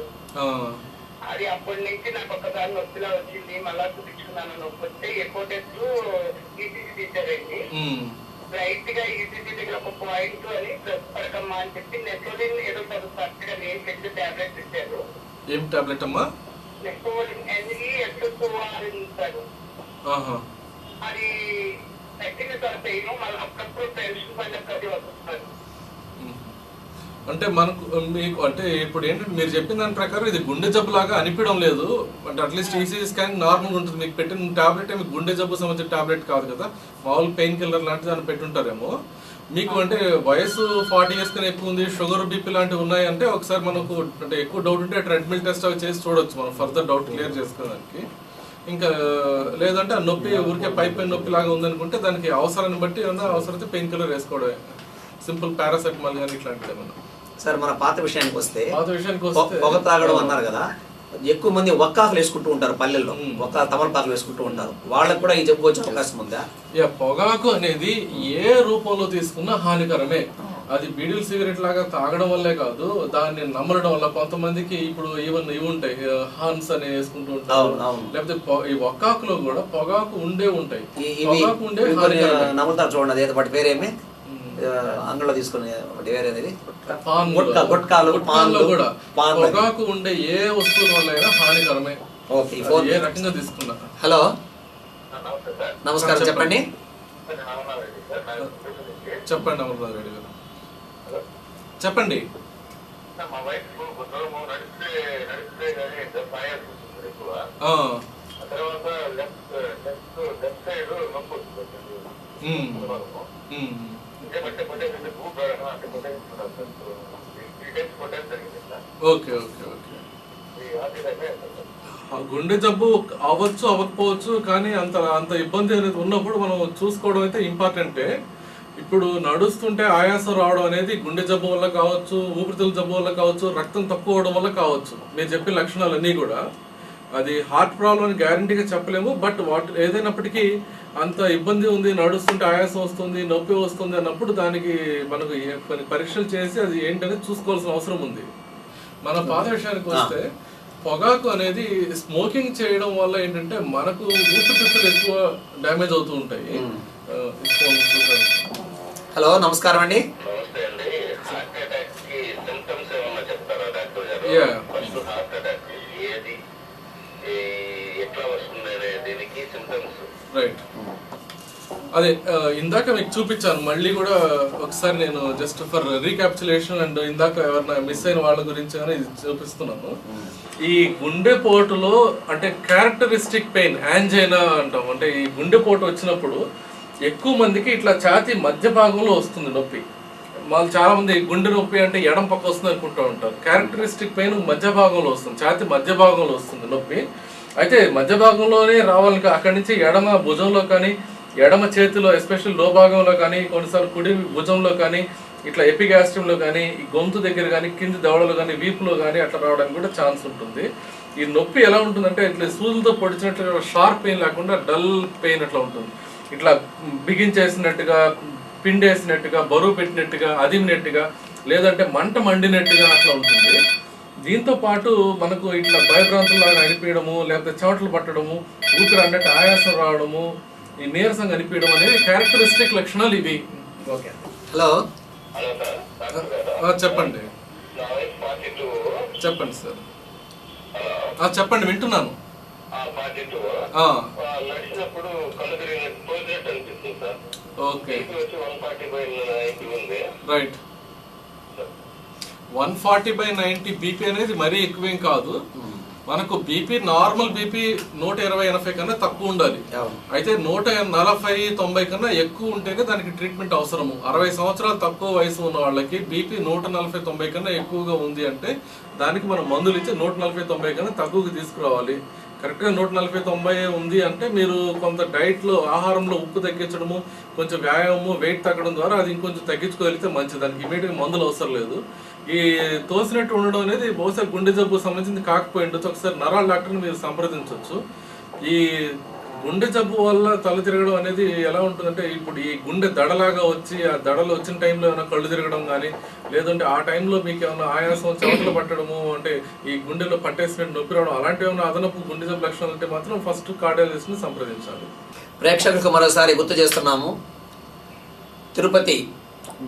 అది అప్పటి నుంచి నాకు ఒక్కసారి నొప్పిలా వచ్చింది. మళ్ళా చూపించుకున్నాను. నొప్పి వస్తే ఎక్కువ టెస్ట్ ఈసీజీ తీశారండి. లైట్ గా ఈసీజీ దగ్గర ఒక పాయింట్ అని పడకమ్మా అని చెప్పి నెసోలిన్ ఏదో కరెక్ట్ గా నేను పెద్ద టాబ్లెట్స్ ఇచ్చారు. ఏం టాబ్లెట్ అమ్మా? నెసోలిన్ NESSOR ఇస్తారు. అది తగ్గిన తర్వాత మళ్ళీ అప్పుడప్పుడు టెన్షన్ పైన కది వస్తున్నారు. అంటే మనకు మీకు అంటే ఇప్పుడు ఏంటంటే మీరు చెప్పిన దాని ప్రకారం ఇది గుండె జబ్బు లాగా అనిపించడం లేదు. అంటే అట్లీస్ట్ ఈసీజీ స్కాన్ నార్మల్ ఉంటుంది. మీకు పెట్టిన టాబ్లెట్ ఏమి గుండె జబ్బు సంబంధించిన టాబ్లెట్ కాదు కదా, మామూలు పెయిన్ కిల్లర్ లాంటిది అని పెట్టుంటారేమో. మీకు అంటే వయసు 40 years కన్నా ఎక్కువ ఉంది, షుగర్, బీపీ లాంటివి ఉన్నాయి అంటే ఒకసారి మనకు అంటే ఎక్కువ డౌట్ ఉంటే ట్రెడ్మిల్ టెస్ట్ అవి చేసి చూడొచ్చు మనం, ఫర్దర్ డౌట్ క్లియర్ చేసుకోవడానికి. ఇంకా లేదంటే ఆ నొప్పి ఊరికే పైపైన నొప్పి లాగా ఉందనుకుంటే దానికి అవసరాన్ని బట్టి ఏమన్నా అవసరమైతే పెయిన్ కిల్లర్ వేసుకోవడమే, సింపుల్ పారాసెటమాల్ కానీ ఇట్లాంటిది ఏమన్నా. సార్, మన పాత విషయానికి వస్తే పొగ తాగడం అన్నారు కదా, ఎక్కువ మంది ఒక్కాకులు వేసుకుంటూ ఉంటారు పల్లెల్లో, తమలపాకులు వేసుకుంటూ ఉంటారు. వాళ్ళకు కూడా ఈ జబ్బు వచ్చే అవకాశం ఉందా? పొగాకు అనేది ఏ రూపంలో తీసుకున్నా హానికరమే. అది బీడీలు, సిగరెట్ లాగా తాగడం వల్లే కాదు, దాన్ని నమ్మడం వల్ల కొంతమందికి ఇప్పుడు ఈవెన్ ఇవి ఉంటాయి, హార్న్స్ అని వేసుకుంటూ ఉంటారు. లేకపోతే ఈ ఒక్కాకులో కూడా పొగాకు ఉంటాయి. పొగాకు ఉండే నమ్ముతారు చూడండి, అదే వాటి పేరేమి అంగట్లో తీసుకునే వేరేది కూడా పొగాకు ఉండే ఏ వస్తువుల వల్ల అయినా హానికరమే, ఏ రకంగా తీసుకున్నా. హలో, నమస్కారం, చెప్పండి. చెప్పండి అమర్నాథ్ రెడ్డి గారు, చెప్పండి. Okay okay okay. గుండె జబ్బు అవ్వచ్చు అవ్వకపోవచ్చు, కానీ అంత ఇబ్బంది అనేది ఉన్నప్పుడు మనం చూసుకోవడం అయితే ఇంపార్టెంటే. ఇప్పుడు నడుస్తుంటే ఆయాసం రావడం అనేది గుండె జబ్బు వల్ల కావచ్చు, ఊపిరితిత్తుల జబ్బు వల్ల కావచ్చు, రక్తం తక్కువ అవడం వల్ల కావచ్చు. మీరు చెప్పిన లక్షణాలన్నీ కూడా అది హార్ట్ ప్రాబ్లం అని గ్యారంటీగా చెప్పలేము. బట్ ఏదైనప్పటికీ అంత ఇబ్బంది ఉంది, నడుస్తుంటే ఆయాసం వస్తుంది, నొప్పి వస్తుంది అన్నప్పుడు దానికి మనకు కొన్ని పరీక్షలు చేసి అది ఏంటనేది చూసుకోవాల్సిన అవసరం ఉంది. మన పాత విషయానికి వస్తే పొగాకు అనేది స్మోకింగ్ చేయడం వల్ల ఏంటంటే మనకు ఊపిరితిత్తులు ఎక్కువ డ్యామేజ్ అవుతూ ఉంటాయి. హలో, నమస్కారం అండి. రైట్, అదే ఇందాక మీకు చూపించాను, మళ్ళీ కూడా ఒకసారి నేను జస్ట్ ఫర్ రీక్యాప్చులేషన్ అండ్ ఇందాక ఎవరైనా మిస్ అయిన వాళ్ళ గురించి ఇది చూపిస్తున్నాను. ఈ గుండెపోటులో అంటే క్యారెక్టరిస్టిక్ పెయిన్, యాంజైనా అంటాం. అంటే ఈ గుండెపోటు వచ్చినప్పుడు ఎక్కువ మందికి ఇట్లా ఛాతీ మధ్య భాగంలో వస్తుంది నొప్పి. వాళ్ళు చాలా మంది గుండె నొప్పి అంటే ఎడం పక్క వస్తుంది అనుకుంటూ ఉంటారు. క్యారెక్టరిస్టిక్ పెయిన్ మధ్య భాగంలో వస్తుంది, ఛాతీ మధ్య భాగంలో వస్తుంది నొప్పి. అయితే మధ్య భాగంలోనే రావాలి, అక్కడి నుంచి ఎడమ భుజంలో కానీ, ఎడమ చేతిలో ఎస్పెషల్ లో భాగంలో కానీ, కొన్నిసార్లు కుడి భుజంలో కానీ, ఇట్లా ఎపిగాస్ట్రియంలో కానీ, ఈ గొంతు దగ్గర కానీ, కింది దవడలో కానీ, వీపులో కానీ అట్లా రావడానికి కూడా ఛాన్స్ ఉంటుంది. ఈ నొప్పి ఎలా ఉంటుందంటే ఇట్లా సూదులతో పొడిచినట్లుగా షార్ప్ పెయిన్ లేకుండా డల్ పెయిన్ అట్లా ఉంటుంది. ఇట్లా బిగించేసినట్టుగా, పిండేసినట్టుగా, బరువు పెట్టినట్టుగా, అదిమినట్టుగా, లేదంటే మంట మండినట్టుగా అట్లా ఉంటుంది. దీంతో పాటు మనకు ఇట్లా భయభ్రాంతులాగా అనిపించడము, లేకపోతే చెమటలు పట్టడము, ఊపిరి అన్నట్టు ఆయాసం రావడము, ఈ నీరసంగా అనిపించడం అనేవి క్యారెక్టరిస్టిక్ లక్షణాలు ఇవి. ఓకే, హలో, చెప్పండి. చెప్పండి సార్, చెప్పండి, వింటున్నాను. Okay, right. 140/90 బీపీ అనేది మరీ ఎక్కువేం కాదు. మనకు బీపీ నార్మల్ బీపీ 120/80 కన్నా తక్కువ ఉండాలి. అయితే 140/90 కన్నా ఎక్కువ ఉంటేనే దానికి ట్రీట్మెంట్ అవసరము. 60 సంవత్సరాలు తక్కువ వయసు ఉన్న వాళ్ళకి బీపీ 140/90 కన్నా ఎక్కువగా ఉంది అంటే దానికి మనం మందులు ఇచ్చి 140/90 కన్నా తక్కువకి తీసుకురావాలి. కరెక్ట్గా 140/90 ఉంది అంటే మీరు కొంత డైట్లో ఆహారంలో ఉప్పు తగ్గించడము, కొంచెం వ్యాయామము, వెయిట్ తగ్గడం ద్వారా అది ఇంకొంచెం తగ్గించుకోగలిగితే మంచిది. దానికి ఇమీడియట్గా మందులు అవసరం లేదు. ఈ తోసినట్టు ఉండడం అనేది బహుశా గుండె జబ్బు సంబంధించింది కాకపోయి ఉండొచ్చు. ఒకసారి నరాల డాక్టర్ని మీరు సంప్రదించవచ్చు. ఈ గుండె జబ్బు వల్ల తల తిరగడం అనేది ఎలా ఉంటుందంటే ఇప్పుడు ఈ గుండె దడలాగా వచ్చి ఆ దడలు వచ్చిన టైంలో ఏమైనా కళ్ళు తిరగడం కానీ, లేదంటే ఆ టైంలో మీకు ఏమైనా ఆయాసం, చెమటలు పట్టడము, అంటే ఈ గుండెలో పట్టేసినట్టు నొప్పి రావడం, అలాంటి ఏమైనా అదనపు గుండె జబ్బు లక్షణాలు అంటే మాత్రం ఫస్ట్ కార్డియాలజిస్ట్ని సంప్రదించాలి. ప్రేక్షకులకు మరోసారి గుర్తు చేస్తున్నాము, Tirupati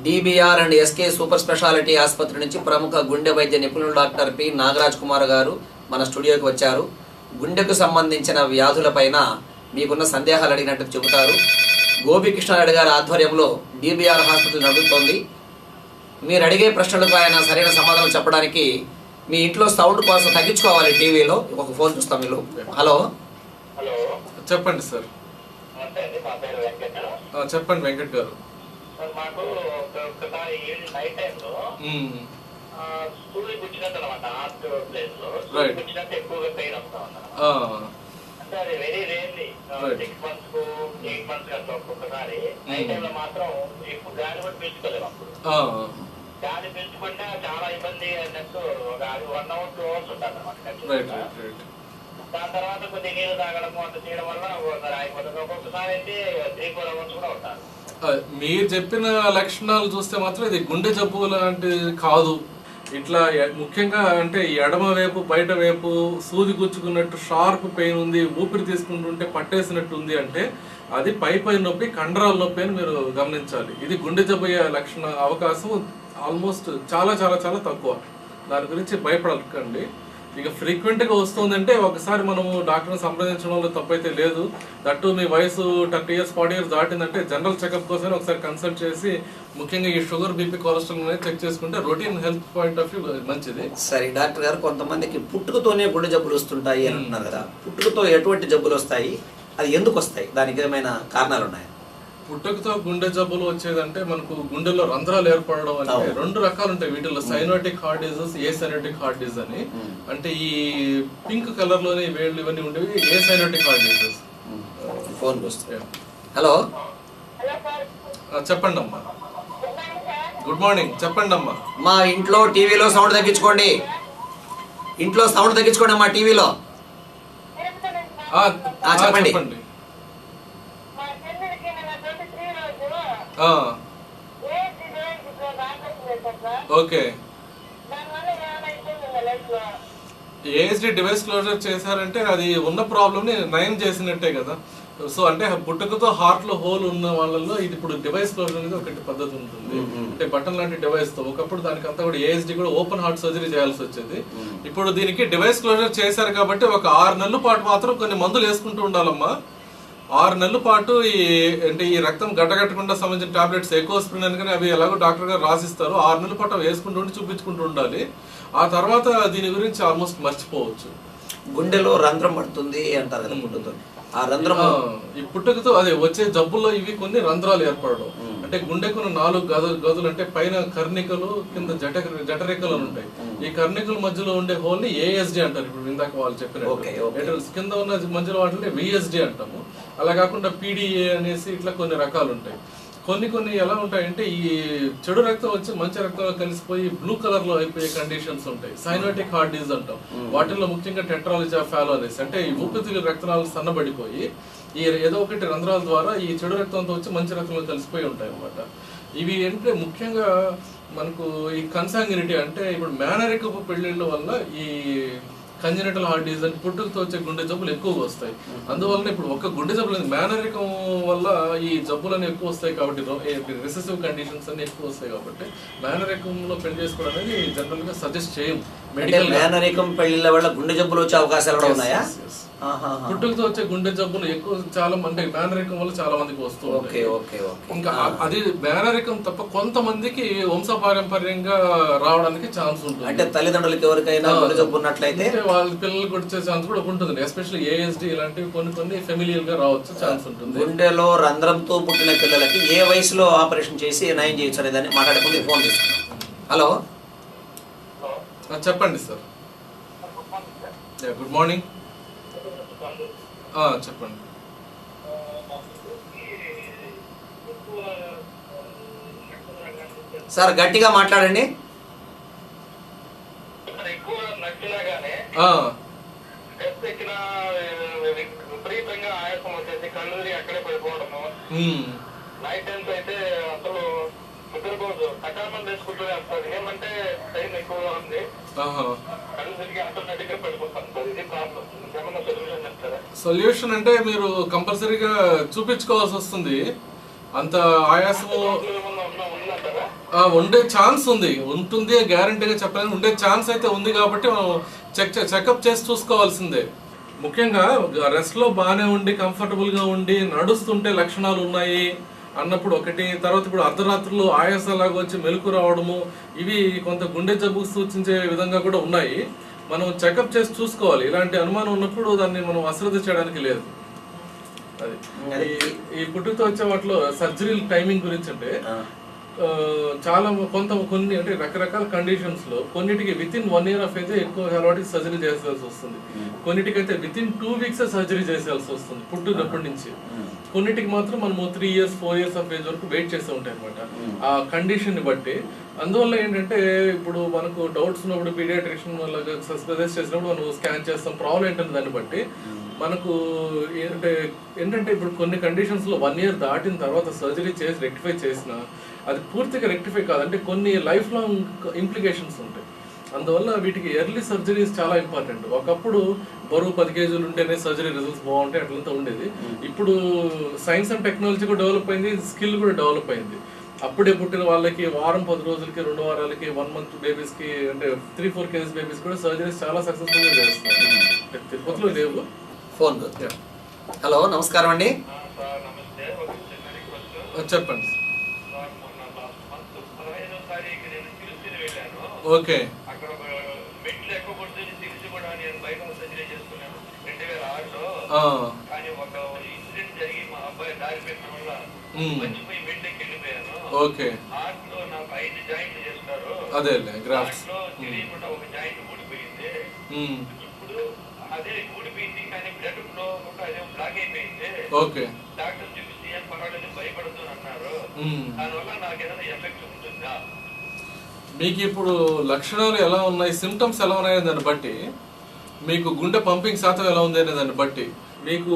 DBR and SK super speciality ఆసుపత్రి నుంచి ప్రముఖ గుండె వైద్య నిపుణులు డాక్టర్ పి నాగరాజ్ కుమార్ గారు మన స్టూడియోకి వచ్చారు. గుండెకు సంబంధించిన వ్యాధులపైన మీకున్న సందేహాలు అడిగినట్టు చెబుతారు. గోపికృష్ణారెడ్డి గారి ఆధ్వర్యంలో DBR హాస్పిటల్ నడుపుతోంది. మీరు అడిగే ప్రశ్నలకు ఆయన సరైన సమాధానం చెప్పడానికి మీ ఇంట్లో సౌండ్ కోసం తగ్గించుకోవాలి. టీవీలో ఒక ఫోన్ చూస్తాం మీరు. హలో హలో చెప్పండి సార్. మా పేరు వెంకట్. చెప్పండి వెంకట్ గారు. సార్ మాకు ఒకసారి నైట్ టైంలో సూర్యుడు కూర్చున్నట్టు అనమాట, హార్ట్ ప్లేస్ లో సూర్యుడు కూర్చున్నట్టు ఎక్కువగా పెయిన్ వస్తా ఉన్నాను. అంటే అది వెరీ రేర్లీ 6 months కు 8 months అట్లా ఒక్కొక్కసారి నైట్ టైంలో మాత్రం ఎక్కువ గాలి కూడా పీల్చుకోలేము. అప్పుడు గాలి పీల్చుకుంటే చాలా ఇబ్బంది అన్నట్టు ఒక 1 hour 2 hours ఉంటుంది అనమాట. దాని తర్వాత కొద్దిగా నీళ్ళు తాగడము అంత చేయడం వల్ల ఒకసారి అయిపోతుంది. ఒక్కొక్కసారి అయితే 3-4 hours కూడా ఉంటారు. మీరు చెప్పిన లక్షణాలు చూస్తే మాత్రం ఇది గుండె జబ్బు లాంటిది కాదు. ఇట్లా ముఖ్యంగా అంటే ఎడమ వైపు బయట వైపు సూది గుచ్చుకున్నట్టు షార్ప్ పెయిన్ ఉంది, ఊపిరి తీసుకుంటుంటే పట్టేసినట్టు ఉంది అంటే అది పై నొప్పి, కండరాల నొప్పి అని మీరు గమనించాలి. ఇది గుండె జబ్బు అయ్యే లక్షణ అవకాశం ఆల్మోస్ట్ చాలా చాలా చాలా తక్కువ. దాని గురించి భయపడకండి. ఇక ఫ్రీక్వెంట్గా వస్తుందంటే ఒకసారి మనము డాక్టర్ని సంప్రదించడంలో తప్పైతే లేదు. దట్టు మీ వయసు 30 years 40 years దాటిందంటే జనరల్ చెకప్ కోసమే ఒకసారి కన్సల్ట్ చేసి ముఖ్యంగా ఈ షుగర్, బీపీ, కొలెస్ట్రాల్ అనేది చెక్ చేసుకుంటే routine health point of view మంచిది. సరే డాక్టర్ గారు, కొంతమందికి పుట్టుకతోనే గుండె జబ్బులు వస్తుంటాయి అని అంటున్నారు కదా, పుట్టుకతో ఎటువంటి జబ్బులు వస్తాయి, అది ఎందుకు వస్తాయి, దానికి ఏమైనా కారణాలు ఉన్నాయా? పుట్టుకతో గుండె జబ్బులు వచ్చేదంటే మనకు గుండెలో రంధ్రాలు ఏర్పడడం అంటే 2 రకాలు ఉంటాయి. వీటిలో సైనోటిక్ హార్ట్ డిజీజ్, ఏ సైనోటిక్ హార్ట్ డిజీజ్ అని. అంటే ఈ పింక్ కలర్ లోనే వేళ్ళు ఇవన్నీ ఉండేవి ఏ సైనోటిక్ హార్ట్ డిజీజ్. ఫోన్ వస్తుంది. హలో చెప్పండి అమ్మా. గుడ్ మార్నింగ్, చెప్పండి అమ్మా. మా ఇంట్లో టీవీలో సౌండ్ తగ్గించుకోండి. ఇంట్లో సౌండ్ తగ్గించుకోండి అమ్మా టీవీలో. చెప్పండి. ఓకే, ఏఎస్డి డివైస్ క్లోజర్ చేశారంటే అది ఉన్న ప్రాబ్లమ్ని నయం చేసినట్టే కదా. సో అంటే పుట్టుకతో హార్ట్ లో హోల్ ఉన్న వాళ్ళలో ఇది ఇప్పుడు డివైస్ క్లోజర్ అనేది ఒకటి పద్ధతి ఉంటుంది. అంటే బటన్ లాంటి డివైస్ తో ఒకప్పుడు దానికి అంతా కూడా ఏఎస్డి కూడా ఓపెన్ హార్ట్ సర్జరీ చేయాల్సి వచ్చేది. ఇప్పుడు దీనికి డివైస్ క్లోజర్ చేశారు కాబట్టి ఒక 6 నెలల పాటు మాత్రం కొన్ని మందులు వేసుకుంటూ ఉండాలమ్మా. 6 నెలల పాటు ఈ రక్తం గడ్డగట్టకుండా సంబంధించిన టాబ్లెట్స్, ఎకోస్ప్రిన్ అని అవి ఎలాగో డాక్టర్ గారు రాసిస్తారు. 6 నెలల పాటు వేసుకుంటూ ఉండి చూపించుకుంటూ ఉండాలి. ఆ తర్వాత దీని గురించి ఆల్మోస్ట్ మర్చిపోవచ్చు. గుండెలో రంధ్రం పడుతుంది అంటారు కదా పుట్టుకతో, ఆ రంధ్రం ఈ పుట్టుకతో అదే వచ్చే జబ్బుల్లో ఇవి కొన్ని రంధ్రాలు ఏర్పడడం. అంటే గుండెకు 4 గదులు అంటే పైన కర్ణికలు, కింద జఠరికలు ఉంటాయి. ఈ కర్ణికల మధ్యలో ఉండే హోల్ ని ఏఎస్డి అంటారు. ఇప్పుడు ఇందాక వాళ్ళు చెప్పినట్టు కింద ఉన్న మధ్యలో వాటిని విఎస్డి అంటాము. అలా కాకుండా పీడిఏ అనేసి ఇట్లా కొన్ని రకాలు ఉంటాయి. కొన్ని ఎలా ఉంటాయంటే ఈ చెడు రక్తం వచ్చి మంచి రక్తంలో కలిసిపోయి బ్లూ కలర్ లో అయిపోయే కండిషన్స్ ఉంటాయి. సైనోటిక్ హార్ట్ డిజీజ్ అంటాం. వాటిల్లో ముఖ్యంగా టెట్రాలజీ ఆఫ్ ఫాలో అనేసి అంటే ఈ ఊపిరితిత్తుల రక్తనాళాలు సన్నబడిపోయి ఈ ఏదో ఒకటి రంధ్రాల ద్వారా ఈ చెడు రక్తంతో వచ్చి మంచి రక్తంలో కలిసిపోయి ఉంటాయి అన్నమాట. ఇవి అంటే ముఖ్యంగా మనకు ఈ కన్సాంగినిటీ అంటే ఇప్పుడు మేనరికపు పెళ్లిళ్ళ వల్ల ఈ కంజెనిటల్ హార్ట్ డిజీజ్ అంటే పుట్టుకతో వచ్చే గుండె జబ్బులు ఎక్కువగా వస్తాయి. అందువల్ల ఇప్పుడు ఒక గుండె జబ్బులు మేనరికం వల్ల ఈ జబ్బులు ఎక్కువ వస్తాయి కాబట్టి, రిసెసివ్ కండిషన్స్ అన్ని ఎక్కువ వస్తాయి కాబట్టి మేనరికంలో పెళ్లి చేసుకోవడం అనేది జనరల్ గా సజెస్ట్ చేయం. మేనరికం పెళ్లిళ్ళ వల్ల గుండె జబ్బులు వచ్చే అవకాశాలు కూడా ఉన్నాయా? పుట్టుకతో వచ్చే గుండె జబ్బులు ఎక్కువ చాలా మంది మేనరికం వల్ల చాలా మందికి వస్తూ ఉంటాయి. ఇంకా అది మేనరికం తప్ప కొంతమందికి వంశపారంపర్యంగా రావడానికి ఛాన్స్ ఉంటుంది. అంటే తల్లిదండ్రులకి ఎవరికైనా గుండె జబ్బు ఉన్నట్లయితే వాళ్ళ పిల్లలకు వచ్చే ఛాన్స్ కూడా ఉంటుంది. ఎస్పెషల్లీ ASD ఇలాంటివి కొన్ని ఫెమిలియల్ గా రావచ్చు ఛాన్స్ ఉంటుంది. గుండెలో రంధ్రంతో పుట్టిన పిల్లలకి ఏ వయసులో ఆపరేషన్ చేసి నయం చేయొచ్చు అనేదాన్ని మాట్లాడుకుంటే ఫోన్ తీసుకున్నాం. హలో చెప్పండి సార్. Good morning. చెప్పండి. సార్ గట్టిగా మాట్లాడండి. విపరీతంగా ఆయాసం వచ్చేసి కళ్ళు అక్కడే పడిపోవడము, నైట్ టైమ్స్ అయితే అసలు నిద్రపోదు, సకాలం వేసుకుంటూనే వస్తుంది. ఏమంటే టైం ఎక్కువగా ఉంది, కళ్ళు తిరిగి ఆటోమేటిక్ గా పడిపోతుంది. ఇది ప్రాబ్లం. ఏమన్నా సొల్యూషన్ చెప్తారా? సొల్యూషన్ అంటే మీరు కంపల్సరీగా చూపించుకోవాల్సి వస్తుంది. అంత ఆయాసము ఉండే ఛాన్స్ ఉంటుంది గ్యారంటీగా చెప్పాలని ఉండే ఛాన్స్ అయితే ఉంది. కాబట్టి మనం చెకప్ చేసి చూసుకోవాల్సిందే. ముఖ్యంగా రెస్ట్ లో బాగానే ఉండి కంఫర్టబుల్ గా ఉండి నడుస్తుంటే లక్షణాలు ఉన్నాయి అన్నప్పుడు ఒకటి. తర్వాత ఇప్పుడు అర్ధరాత్రులు ఆయాసలాగా వచ్చి మెలకు రావడము, ఇవి కొంత గుండె జబ్బుకు సూచించే విధంగా కూడా ఉన్నాయి. మనం చెకప్ చేసి చూసుకోవాలి. ఇలాంటి అనుమానం ఉన్నప్పుడు దాన్ని మనం అశ్రద్ధ చేయడానికి లేదు. అది ఈ పుట్టుకతో వచ్చే వాటిలో సర్జరీ టైమింగ్ గురించి అంటే చాలా కొన్ని అంటే రకరకాల కండిషన్స్ లో కొన్నిటికి వితిన్ 1 year అయితే ఎక్కువ అలవాటికి సర్జరీ చేసేయాల్సి వస్తుంది. కొన్నిటికైతే వితిన్ 2 weeks సర్జరీ చేసేయాల్సి వస్తుంది పుట్టినప్పటి నుంచి. కొన్నిటికి మాత్రం మనము 3 years 4 years ఆఫ్ ఏజ్ వరకు వెయిట్ చేస్తూ ఉంటాయి అనమాట ఆ కండిషన్ ని బట్టి. అందువల్ల ఏంటంటే ఇప్పుడు మనకు డౌట్స్ ఉన్నప్పుడు పీడియాట్రిషియన్ వాళ్ళకి సజెస్ట్ చేసినప్పుడు మనం స్కాన్ చేస్తాం ప్రాబ్లం ఏంటంటే దాన్ని బట్టి మనకు ఏంటంటే ఇప్పుడు కొన్ని కండిషన్స్ లో 1 year దాటిన తర్వాత సర్జరీ చేసి రెక్టిఫై చేసినా అది పూర్తిగా రెక్టిఫై కాదంటే కొన్ని లైఫ్ లాంగ్ ఇంప్లికేషన్స్ ఉంటాయి. అందువల్ల వీటికి ఎర్లీ సర్జరీస్ చాలా ఇంపార్టెంట్. ఒకప్పుడు బరువు 10 kg ఉంటేనే సర్జరీ రిజల్ట్స్ బాగుంటాయి అట్లంతా ఉండేది. ఇప్పుడు సైన్స్ అండ్ టెక్నాలజీ కూడా డెవలప్ అయింది, స్కిల్ కూడా డెవలప్ అయింది. అప్పుడే పుట్టిన వాళ్ళకి వారం 10 రోజులకి 2 వారాలకి 1 month బేబీస్ కి అంటే 3-4 kg బేబీస్ కూడా సర్జరీస్ చాలా సక్సెస్ఫుల్ గా చేస్తున్నారు. తిరుపతిలో లేవు. ఫోన్. హలో నమస్కారం అండి. చెప్పండి. ఓకే. అక్కడ మెట్లు ఎక్కువ పడుతుంది తెలిసి కూడా నేను బయట సర్జరీ చేసుకున్నాను 2006లో. కానీ ఒక ఇన్సిడెంట్ జరిగి మా అబ్బాయి దారి పెట్టడం వల్ల మర్చిపోయి మెట్లకి వెళ్ళిపోయాను. ఓకే. హార్ట్ లో నాకు 5 జాయింట్లు చేస్తారు. అదే గ్రాఫ్ట్స్ లో తెలియకుండా ఒక జాయింట్ ఊడిపోయింది. ఇప్పుడు అదే ఊడిపోయింది కానీ బ్లడ్ ఫ్లో కూడా అదే బ్లాక్ అయిపోయింది. ఓకే. డాక్టర్ చూపిస్తే ఏం పర్వాలేదు భయపడుతూ అన్నారు. దానివల్ల నాకు ఏదైనా ఎఫెక్ట్ ఉంటుందా? మీకు ఇప్పుడు లక్షణాలు ఎలా ఉన్నాయి, సిమ్టమ్స్ ఎలా ఉన్నాయనే దాన్ని బట్టి, మీకు గుండె పంపింగ్ శాతం ఎలా ఉంది అనే దాన్ని బట్టి మీకు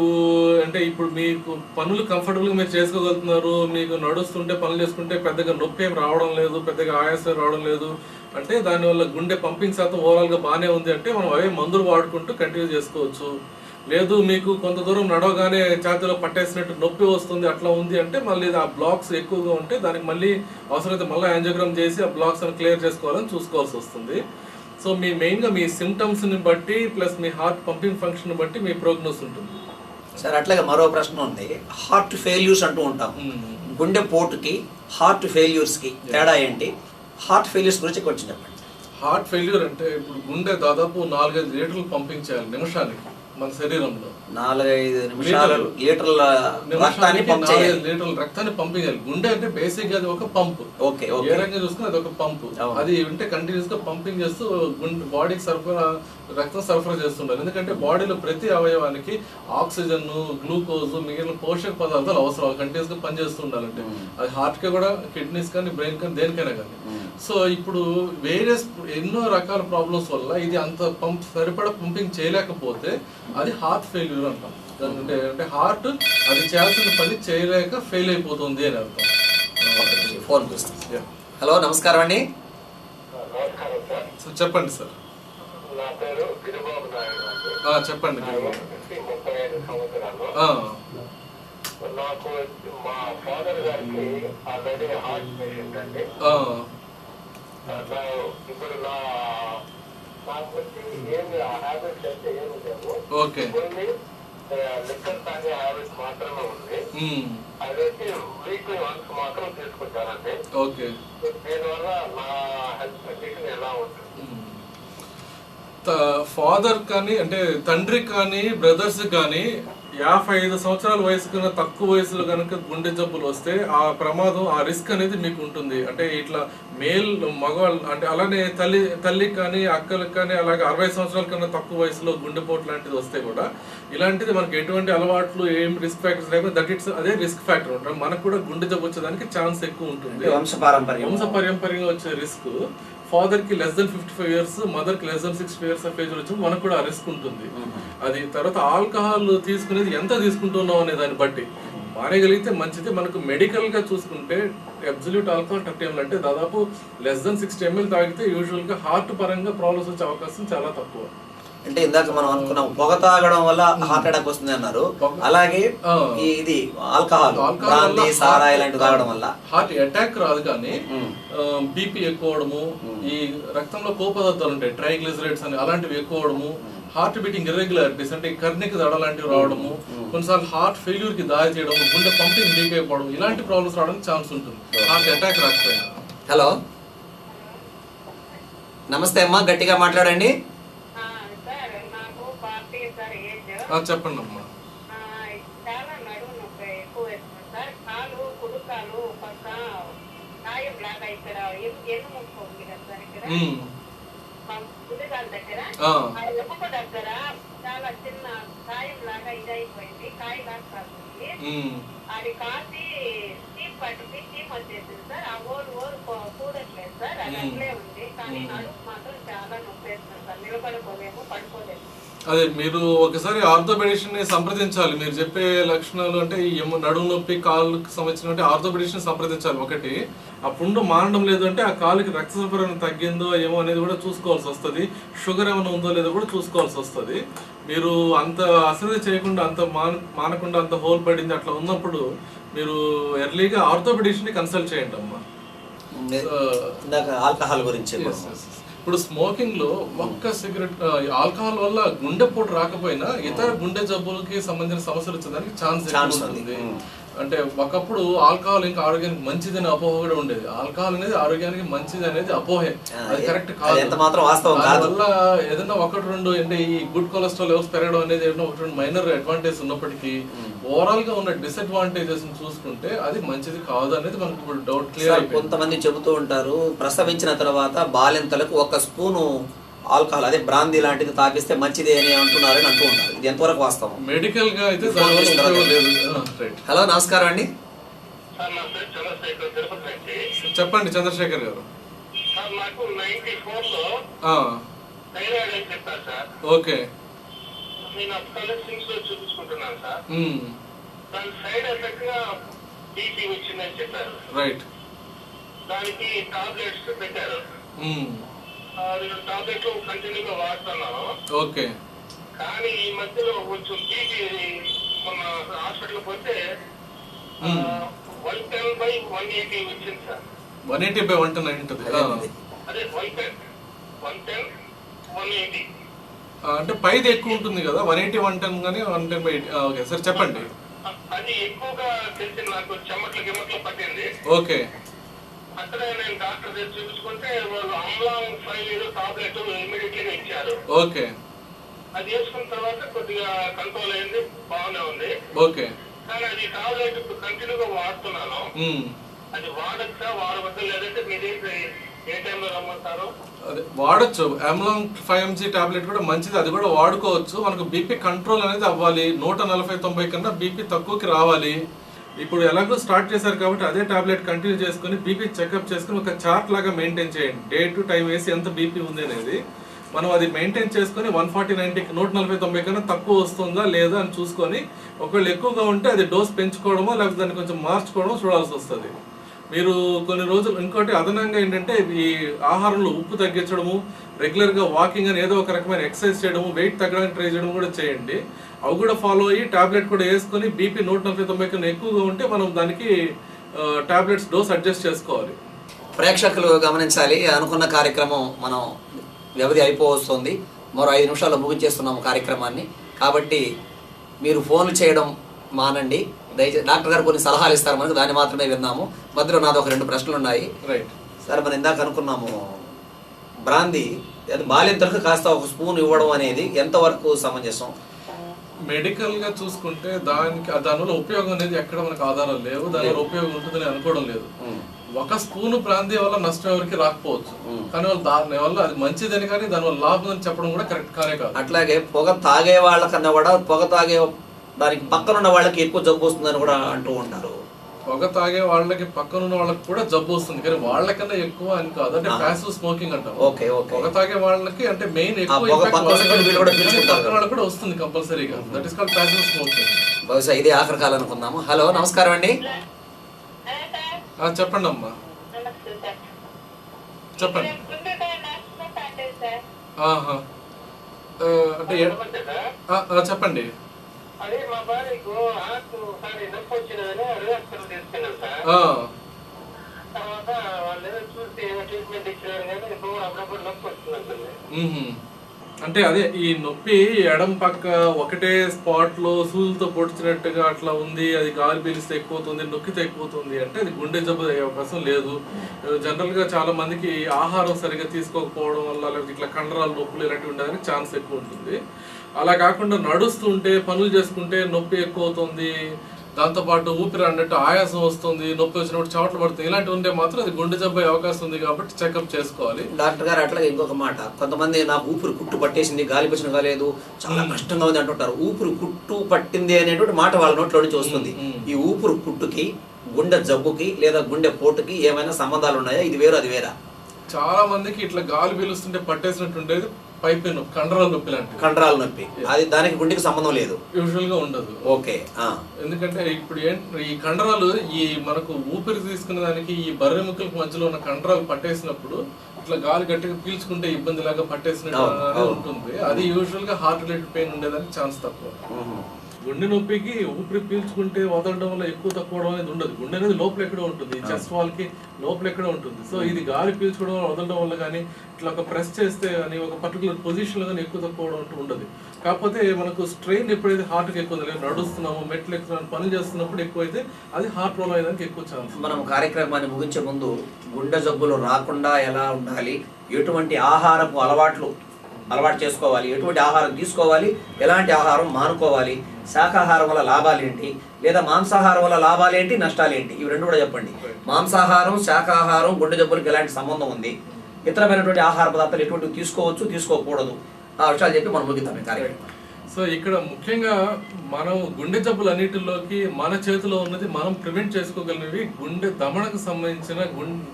అంటే ఇప్పుడు మీకు పనులు కంఫర్టబుల్గా మీరు చేసుకోగలుగుతున్నారు, మీకు నడుస్తుంటే పనులు చేసుకుంటే పెద్దగా నొప్పి ఏం రావడం లేదు, పెద్దగా ఆయాసం రావడం లేదు అంటే దానివల్ల గుండె పంపింగ్ శాతం ఓవరాల్గా బాగానే ఉంది అంటే మనం అవే మందులు వాడుకుంటూ కంటిన్యూ చేసుకోవచ్చు. లేదు మీకు కొంత దూరం నడవగానే ఛాతీలో పట్టేసినట్టు నొప్పి వస్తుంది అట్లా ఉంది అంటే మళ్ళీ ఆ బ్లాక్స్ ఎక్కువగా ఉంటే దానికి మళ్ళీ అవసరమైతే మళ్ళీ యాంజియోగ్రామ్ చేసి ఆ బ్లాక్స్ అని క్లియర్ చేసుకోవాలని చూసుకోవాల్సి వస్తుంది. సో మీ మెయిన్గా మీ సిమ్టమ్స్ని బట్టి ప్లస్ మీ హార్ట్ పంపింగ్ ఫంక్షన్ బట్టి మీ ప్రోగ్నోస్ ఉంటుంది. సార్ అట్లాగే మరో ప్రశ్న ఉంది. హార్ట్ ఫెయిల్యూర్స్ అంటూ ఉంటాం. గుండె పోటుకి హార్ట్ ఫెయిల్యూర్స్కి తేడా ఏంటి? హార్ట్ ఫెయిల్యూర్స్ గురించి కొంచెం చెప్పండి. హార్ట్ ఫెయిల్యూర్ అంటే ఇప్పుడు గుండె దాదాపు 4-5 లీటర్లు పంపింగ్ చేయాలి నిమిషానికి మన శరీరంలో. 4-5 లీటర్ల రక్తాన్ని పంపింగ్ చేయాలి. గుండె అంటే బేసిక్ అది ఒక పంపు. ఏ రకంగా చూసుకుని అది ఒక పంపు. అది అంటే కంటిన్యూస్ గా పంపింగ్ చేస్తూ బాడీకి రక్తం సరఫరా చేస్తుండాలి. ఎందుకంటే బాడీలో ప్రతి అవయవానికి ఆక్సిజన్, గ్లూకోజ్, మిగిలిన పోషక పదార్థాలు అవసరం కంటిన్యూస్ గా పనిచేస్తూ ఉండాలంటే అది హార్ట్ కి కూడా, కిడ్నీస్ కానీ, బ్రెయిన్ కానీ, దేనికైనా కానీ. సో ఇప్పుడు ఎన్నో రకాల ప్రాబ్లమ్స్ వల్ల ఇది అంత సరిపడా పంపింగ్ చేయలేకపోతే అది హార్ట్ ఫెయిల్యూర్ అంటాం. అంటే హార్ట్ అది చేయాల్సిన పని చేయలేక ఫెయిల్ అయిపోతుంది అని అర్థం. ఫోన్ చూస్తాం. హలో నమస్కారం అండి. సో చెప్పండి సార్. నా పేరు గిరిబాబు నాయుడు. చెప్పండి. 35 సంవత్సరాలు. నాకు మా ఫాదర్ గారికి ఆల్రెడీ హార్ట్ పేషెంట్ అండి. ఇప్పుడు నా నాకు వచ్చి ఏమి హ్యాబిట్స్ అయితే ఏమి లేవు. ఓకే. కొన్ని లిక్కర్ తాగే హ్యాబిట్స్ మాత్రమే ఉంది. అదైతే వీక్లీ వన్స్ మాత్రం తీసుకుంటానండి. ఓకే. దీనివల్ల నా హెల్త్ కండిషన్ ఎలా ఉంటుంది? ఫాదర్ కానీ అంటే తండ్రి కానీ బ్రదర్స్ కానీ 55 సంవత్సరాల వయసు కన్నా తక్కువ వయసులో కనుక గుండె జబ్బులు వస్తే ఆ ప్రమాదం, ఆ రిస్క్ అనేది మీకు ఉంటుంది. అంటే ఇట్లా మేల్ మగవాళ్ళు అంటే అలానే తల్లికి కానీ అక్కలకు కానీ అలాగే 60 సంవత్సరాల కన్నా తక్కువ వయసులో గుండెపోటు లాంటిది వస్తే కూడా ఇలాంటిది మనకి ఎటువంటి అలవాట్లు ఏం రిస్క్ ఫ్యాక్టర్స్ లేకపోతే అదే రిస్క్ ఫ్యాక్టర్ ఉంటుంది. మనకు కూడా గుండె జబ్బు వచ్చేదానికి ఛాన్స్ ఎక్కువ ఉంటుంది. వంశపారంపర్యంగా వచ్చే రిస్క్ ఫాదర్ కి less than 55 years, మదర్ కి less than 60 years of age వచ్చి మనకు కూడా రిస్క్ ఉంటుంది. అది తర్వాత ఆల్కహాల్ తీసుకునేది ఎంత తీసుకుంటున్నాం అనే దాన్ని బట్టి మానేయగలిగితే మంచిది. మనకు మెడికల్ గా చూసుకుంటే అబ్సల్యూట్ ఆల్కహాల్ 30 ml అంటే దాదాపు less than 60 ml తాగితే యూజువల్ గా హార్ట్ పరంగా ప్రాబ్లమ్స్ వచ్చే అవకాశం చాలా తక్కువ. అంటే ఇందాక మనం అనుకున్నాం పొగ తాగడం వల్ల హార్ట్ అటాక్ వస్తుంది అన్నారు. అలాగే ఇది ఆల్కహాల్, బ్రాందీ, సారా ఇలాంటి తాగడం వల్ల హార్ట్ అటాక్ రాదు, కానీ బీపీ ఎక్కువ అవడము, ఈ రక్తంలో కొవ్వు పదార్థాలు ఉంటాయి ట్రైగ్లిజరైడ్స్ అని అలాంటివి ఎక్కువ అవడము, హార్ట్ బీటింగ్ ఇర్రెగ్యులారిటీస్ అంటే కర్ణికి దడ లాంటివి రావడము, కొన్నిసార్లు హార్ట్ ఫెయిల్యూర్ కి దారి చేయడం, గుండె పంపింగ్ లీక్ అయిపోవడం ఇలాంటి ప్రాబ్లమ్స్ రావడానికి ఛాన్స్ ఉంటుంది హార్ట్ అటాక్ రాకపోయినా. హలో, నమస్తే అమ్మా, గట్టిగా మాట్లాడండి. చెప్పండి అమ్మా. చాలా నడుము నొప్పి ఎక్కువ వేస్తుంది సార్. కాలు కుడుకాలు పక్క గాయం లాగా ఇక్కడ ఎన్ను ముక్క ఉంది కదా సార్, ఇక్కడ కుడికాలు దగ్గర ఎముక దగ్గర చాలా చిన్న గాయం లాగా ఇదైపోయింది, కాయ లాగా కాస్తుంది. అది కాసి చీప్ పట్టుకి చీప్ వచ్చేసింది సార్. ఆ ఓరు కూడట్లేదు సార్, అది అట్లే ఉంది. కానీ నడుము మాత్రం చాలా నొప్పి వేస్తుంది సార్. నిలబడుకోలేము, పడుకోలేము. అదే మీరు ఒకసారి ఆర్థోపెడిషన్ ని సంప్రదించాలి. మీరు చెప్పే లక్షణాలు అంటే ఈ నడుము నొప్పి, కాళ్ళకి సంబంధించిన ఆర్థోపెడిషన్ సంప్రదించాలి. ఒకటి ఆ పుండు మానడం లేదు అంటే ఆ కాలుకి రక్త సరఫరా తగ్గిందో ఏమో అనేది కూడా చూసుకోవాల్సి వస్తుంది. షుగర్ ఏమైనా ఉందో లేదో కూడా చూసుకోవాల్సి వస్తుంది. మీరు అంత అశ్రద్ధ చేయకుండా, అంత మానకుండా, అంత హోల్ పడింది అట్లా ఉన్నప్పుడు మీరు ఎర్లీగా ఆర్థోపెడిషన్ ని కన్సల్ట్ చేయండి అమ్మా. ఆల్కహాల్ గురించి ఇప్పుడు స్మోకింగ్ లో ఒక్క సిగరెట్, ఆల్కహాల్ వల్ల గుండెపోటు రాకపోయినా ఇతర గుండె జబ్బులకి సంబంధించిన సమస్యలు వచ్చేదానికి ఛాన్స్ ఉంటుంది. అంటే ఒకప్పుడు ఆల్కహాల్ ఇంకా ఆరోగ్యానికి మంచిది అనే అపోహ కూడా ఉండేది. ఆల్కహాల్ అనేది ఆరోగ్యానికి మంచిది అనేది అపోహే, అది కరెక్ట్ కాదు. దానివల్ల ఏదైనా ఒకటి రెండు అంటే ఈ గుడ్ కొలెస్ట్రాల్ లెవెల్స్ పెరగడం అనేది ఏదైనా ఒకటి రెండు మైనర్ అడ్వాంటేజ్ ఉన్నప్పటికీ ఓవరాల్ గా ఉన్న డిసడ్వాంటేజెస్ చూసుకుంటే అది మంచిది కాదు అనేది మనకు ఇప్పుడు డౌట్ క్లియర్. కొంతమంది చెబుతూ ఉంటారు ప్రసవించిన తర్వాత బాలింతలకు 1 స్పూను ఆల్కహాల్ అదే బ్రాందీ లాంటిది తాగిస్తే మంచిది అని అంటున్నారు అని అంటూ ఉంటారు. ఇది ఎంతవరకు వాస్తవం? మెడికల్ గా అయితే హలో, నమస్కారం అండి. చెప్పండి చంద్రశేఖర్ గారు. ఓకే. రైట్. దానికి టాబ్లెట్స్ పెట్టారు. టాబ్లెట్లు కంటిన్యూగా వాడుతున్నాను. ఓకే. కానీ ఈ మధ్యలో కొంచెం బీపీ మన హాస్పిటల్ పోతే 110/180 వచ్చింది సార్. 180/110 ఉంటుంది. అదే 110/180 అంటే పైది ఎక్కువ ఉంటుంది కదా, 180/110 కానీ 110/80. ఓకే సార్, చెప్పండి. అది ఎక్కువగా తెలిసింది నాకు, చెమట్లు పట్టింది. ఓకే. అక్కడ నేను డాక్టర్ దగ్గర చూపించుకుంటే వాళ్ళు అమ్లాంగ్ 5 టాబ్లెట్ ఇమీడియట్లీగా ఇచ్చారు. ఓకే. అది వేసుకున్న తర్వాత కొద్దిగా కంట్రోల్ అయింది, బాగానే ఉంది. ఓకే. కానీ అది టాబ్లెట్ కంటిన్యూగా వాడుతున్నాను. అది వాడచ్చా వాడవద్దా, లేదంటే మీరు ఏ టైంలో రమ్మంటారు? అదే వాడచ్చు. అమ్లాంగ్ 5 mg టాబ్లెట్ కూడా మంచిది, అది కూడా వాడుకోవచ్చు. మనకు బీపీ కంట్రోల్ అనేది అవ్వాలి. 140/90 కన్నా బీపీ తక్కువకి రావాలి. ఇప్పుడు ఎలాగో స్టార్ట్ చేశారు కాబట్టి అదే టాబ్లెట్ కంటిన్యూ చేసుకుని బీపీ చెకప్ చేసుకుని ఒక చార్ట్ లాగా మెయింటైన్ చేయండి. డే టు టైం వేసి ఎంత బీపీ ఉంది అనేది మనం అది మెయింటైన్ చేసుకుని 140/90 140/90 కన్నా తక్కువ వస్తుందా లేదా అని చూసుకొని ఒకవేళ ఎక్కువగా ఉంటే అది డోస్ పెంచుకోవడమో లేకపోతే దాన్ని కొంచెం మార్చుకోవడమో చూడాల్సి వస్తుంది. మీరు కొన్ని రోజులు ఇంకోటి అదనంగా ఏంటంటే ఈ ఆహారంలో ఉప్పు తగ్గించడము, రెగ్యులర్గా వాకింగ్ అని ఏదో ఒక రకమైన ఎక్సర్సైజ్ చేయడము, వెయిట్ తగ్గడానికి ట్రై చేయడం కూడా చేయండి. అవి కూడా ఫాలో అయ్యి టాబ్లెట్ కూడా వేసుకొని బీపీ 140/90 కన్నా ఎక్కువగా ఉంటే మనం దానికి టాబ్లెట్స్ డోస్ అడ్జస్ట్ చేసుకోవాలి. ప్రేక్షకులు గమనించాలి, అనుకున్న కార్యక్రమం మనం వ్యవధి అయిపోవస్తుంది. మరో 5 నిమిషాల్లో ముగించేస్తున్నాము కార్యక్రమాన్ని. కాబట్టి మీరు ఫోన్లు చేయడం మానండి. దయచేసి డాక్టర్ గారు కొన్ని సలహాలు ఇస్తారు మనకు, దాన్ని మాత్రమే విన్నాము. మధ్యలో నాది ఒక 2 ప్రశ్నలు ఉన్నాయి. రైట్ సరే, మనం ఇందాక అనుకున్నాము బ్రాందీ అది బాలింతలకు కాస్త ఒక స్పూన్ ఇవ్వడం అనేది ఎంతవరకు సమంజసం? మెడికల్ గా చూసుకుంటే దానివల్ల ఉపయోగం అనేది ఎక్కడ మనకు ఆధారాలు లేవు. దానివల్ల ఉపయోగం ఉంటుందని అనుకోవడం లేదు. ఒక స్పూన్ బ్రాందీ వల్ల నష్టం ఎవరికి రాకపోవచ్చు, కానీ వాళ్ళు దాని వల్ల అది మంచిదని కానీ దానివల్ల లాభం అని చెప్పడం కూడా కరెక్ట్ కానే కాదు. అట్లాగే పొగ తాగే వాళ్ళకన్నా కూడా పొగ తాగే దానికి పక్కన ఉన్న వాళ్ళకి ఎక్కువ జబ్బు వస్తుందని కూడా అంటూ ఉంటారు. పొగ తాగే వాళ్ళకి పక్కన ఉన్న వాళ్ళకి కూడా జబ్బు వస్తుంది, కానీ వాళ్ళకన్నా ఎక్కువ అని కాదు. అంటే ప్యాసివ్ స్మోకింగ్ అంటాం. పొగ తాగే వాళ్ళకి అంటే మెయిన్ ఎక్కువ వాళ్ళకి కూడా వస్తుంది కంపల్సరీగా. That is called passive smoking. బహుశా ఇదే ఆఖరి కాలం అనుకుందాము. హలో, నమస్కారం అండి. చెప్పండి అమ్మా, చెప్పండి. అంటే చెప్పండి. అదే మా భార్యకు ఒకసారి నొప్పి వచ్చినదని రిలాక్సర్ తీసుకున్నాం సార్. తర్వాత వాళ్ళు చూసి ట్రీట్మెంట్ ఇచ్చినారు, కానీ ఇప్పుడు అప్పుడప్పుడు నొప్పి వస్తుంది. అంటే అదే ఈ నొప్పి ఎడం పక్క ఒకటే స్పాట్ లో సూదులతో పొడిచినట్టుగా అట్లా ఉంది. అది గాలి పీలిస్తే ఎక్కువవుతుంది, నొక్కితే ఎక్కువవుతుంది అంటే అది గుండె జబ్బు అయ్యే అవకాశం లేదు. జనరల్ గా చాలా మందికి ఆహారం సరిగ్గా తీసుకోకపోవడం వల్ల లేకపోతే ఇట్లా కండరాలు నొప్పులు ఇలాంటివి ఉండడానికి ఛాన్స్ ఎక్కువ ఉంటుంది. అలా కాకుండా నడుస్తుంటే పనులు చేసుకుంటే నొప్పి ఎక్కువ అవుతుంది, దాంతోపాటు ఊపిరి అన్నట్టు ఆయాసం వస్తుంది, నొప్పి వచ్చినప్పుడు చెమటలు పడుతుంది, ఇలాంటివి ఉంటే మాత్రం అది గుండె జబ్బు అయ్యే అవకాశం ఉంది. కాబట్టి చెకప్ చేసుకోవాలి. డాక్టర్ గారు అట్లాగే ఇంకొక మాట, కొంతమంది నాకు ఊపిరి కుట్టు పట్టేసింది, గాలి పచ్చిన కాలేదు, చాలా కష్టంగా ఉంది అంటుంటారు. ఊపిరి కుట్టు పట్టింది అనేటువంటి మాట వాళ్ళ నోట్లో నుంచి వస్తుంది. ఈ ఊపిరి కుట్టుకి గుండె జబ్బుకి లేదా గుండె పోటుకి ఏమైనా సంబంధాలు ఉన్నాయా? ఇది వేరు అది వేరా? చాలా మందికి ఇట్లా గాలి పీలుస్తుంటే పట్టేసినట్టు ఉండేది పైపు నొప్పి, కండరాల నొప్పి లాంటివి. కండరాల నొప్పి అది దానికి గుండెకి సంబంధం లేదు, యూజువల్ గా ఉండదు. ఓకే. ఎందుకంటే ఇప్పుడు ఈ కండరాలు ఈ మనకు ఊపిరి తీసుకునే దానికి ఈ బర్రెముక్కలకు మధ్యలో ఉన్న కండరాలు పట్టేసినప్పుడు ఇట్లా గాలి గట్టిగా పీల్చుకుంటే ఇబ్బంది లాగా పట్టేసినట్టు ఉంటుంది. అది యూజువల్ గా హార్ట్ రిలేటెడ్ పెయిన్ ఉండేదానికి ఛాన్స్ తక్కువ. గుండె నొప్పికి ఊపిరి పీల్చుకుంటే వదలడం వల్ల ఎక్కువ తక్కువ అనేది ఉండదు. గుండె అనేది లోపల ఎక్కడో ఉంటుంది, చెస్ట్ వాల్ కి లోపల ఎక్కడో ఉంటుంది. సో ఇది గాలి పీల్చుకోవడం వల్ల వదలడం వల్ల కానీ ఇట్లా ఒక ప్రెస్ చేస్తే అని ఒక పర్టికులర్ పొజిషన్ లో కానీ ఎక్కువ తక్కువ అంటూ ఉండదు. కాకపోతే మనకు స్ట్రెయిన్ ఎప్పుడైతే హార్ట్ కి ఎక్కువ నడుస్తున్నాము, మెట్లు ఎక్కుతున్నాము, పని చేస్తున్నప్పుడు ఎక్కువైతే అది హార్ట్ ప్రాబ్లం అయ్యేదానికి ఎక్కువ ఛాన్స్. మనం కార్యక్రమాన్ని ముగించే ముందు గుండె జబ్బులు రాకుండా ఎలా ఉండాలి, ఎటువంటి ఆహారపు అలవాటు చేసుకోవాలి, ఎటువంటి ఆహారం తీసుకోవాలి, ఎలాంటి ఆహారం మానుకోవాలి, శాకాహారం వల్ల లాభాలు ఏంటి, లేదా మాంసాహారం వల్ల లాభాలు ఏంటి, నష్టాలు ఏంటి, ఇవి రెండు కూడా చెప్పండి. మాంసాహారం, శాకాహారం గుండె జబ్బులకు ఎలాంటి సంబంధం ఉంది, ఇతరమైనటువంటి ఆహార పదార్థాలు ఎటువంటి తీసుకోవచ్చు, తీసుకోకూడదు, ఆ విషయాలు చెప్పి మనం ముగిద్దాం ఈ కార్యక్రమం. సో ఇక్కడ ముఖ్యంగా మనం గుండె జబ్బులు అన్నిటిలోకి మన చేతిలో ఉన్నది మనం ప్రివెంట్ చేసుకోగలిగినవి గుండె దమనకు సంబంధించిన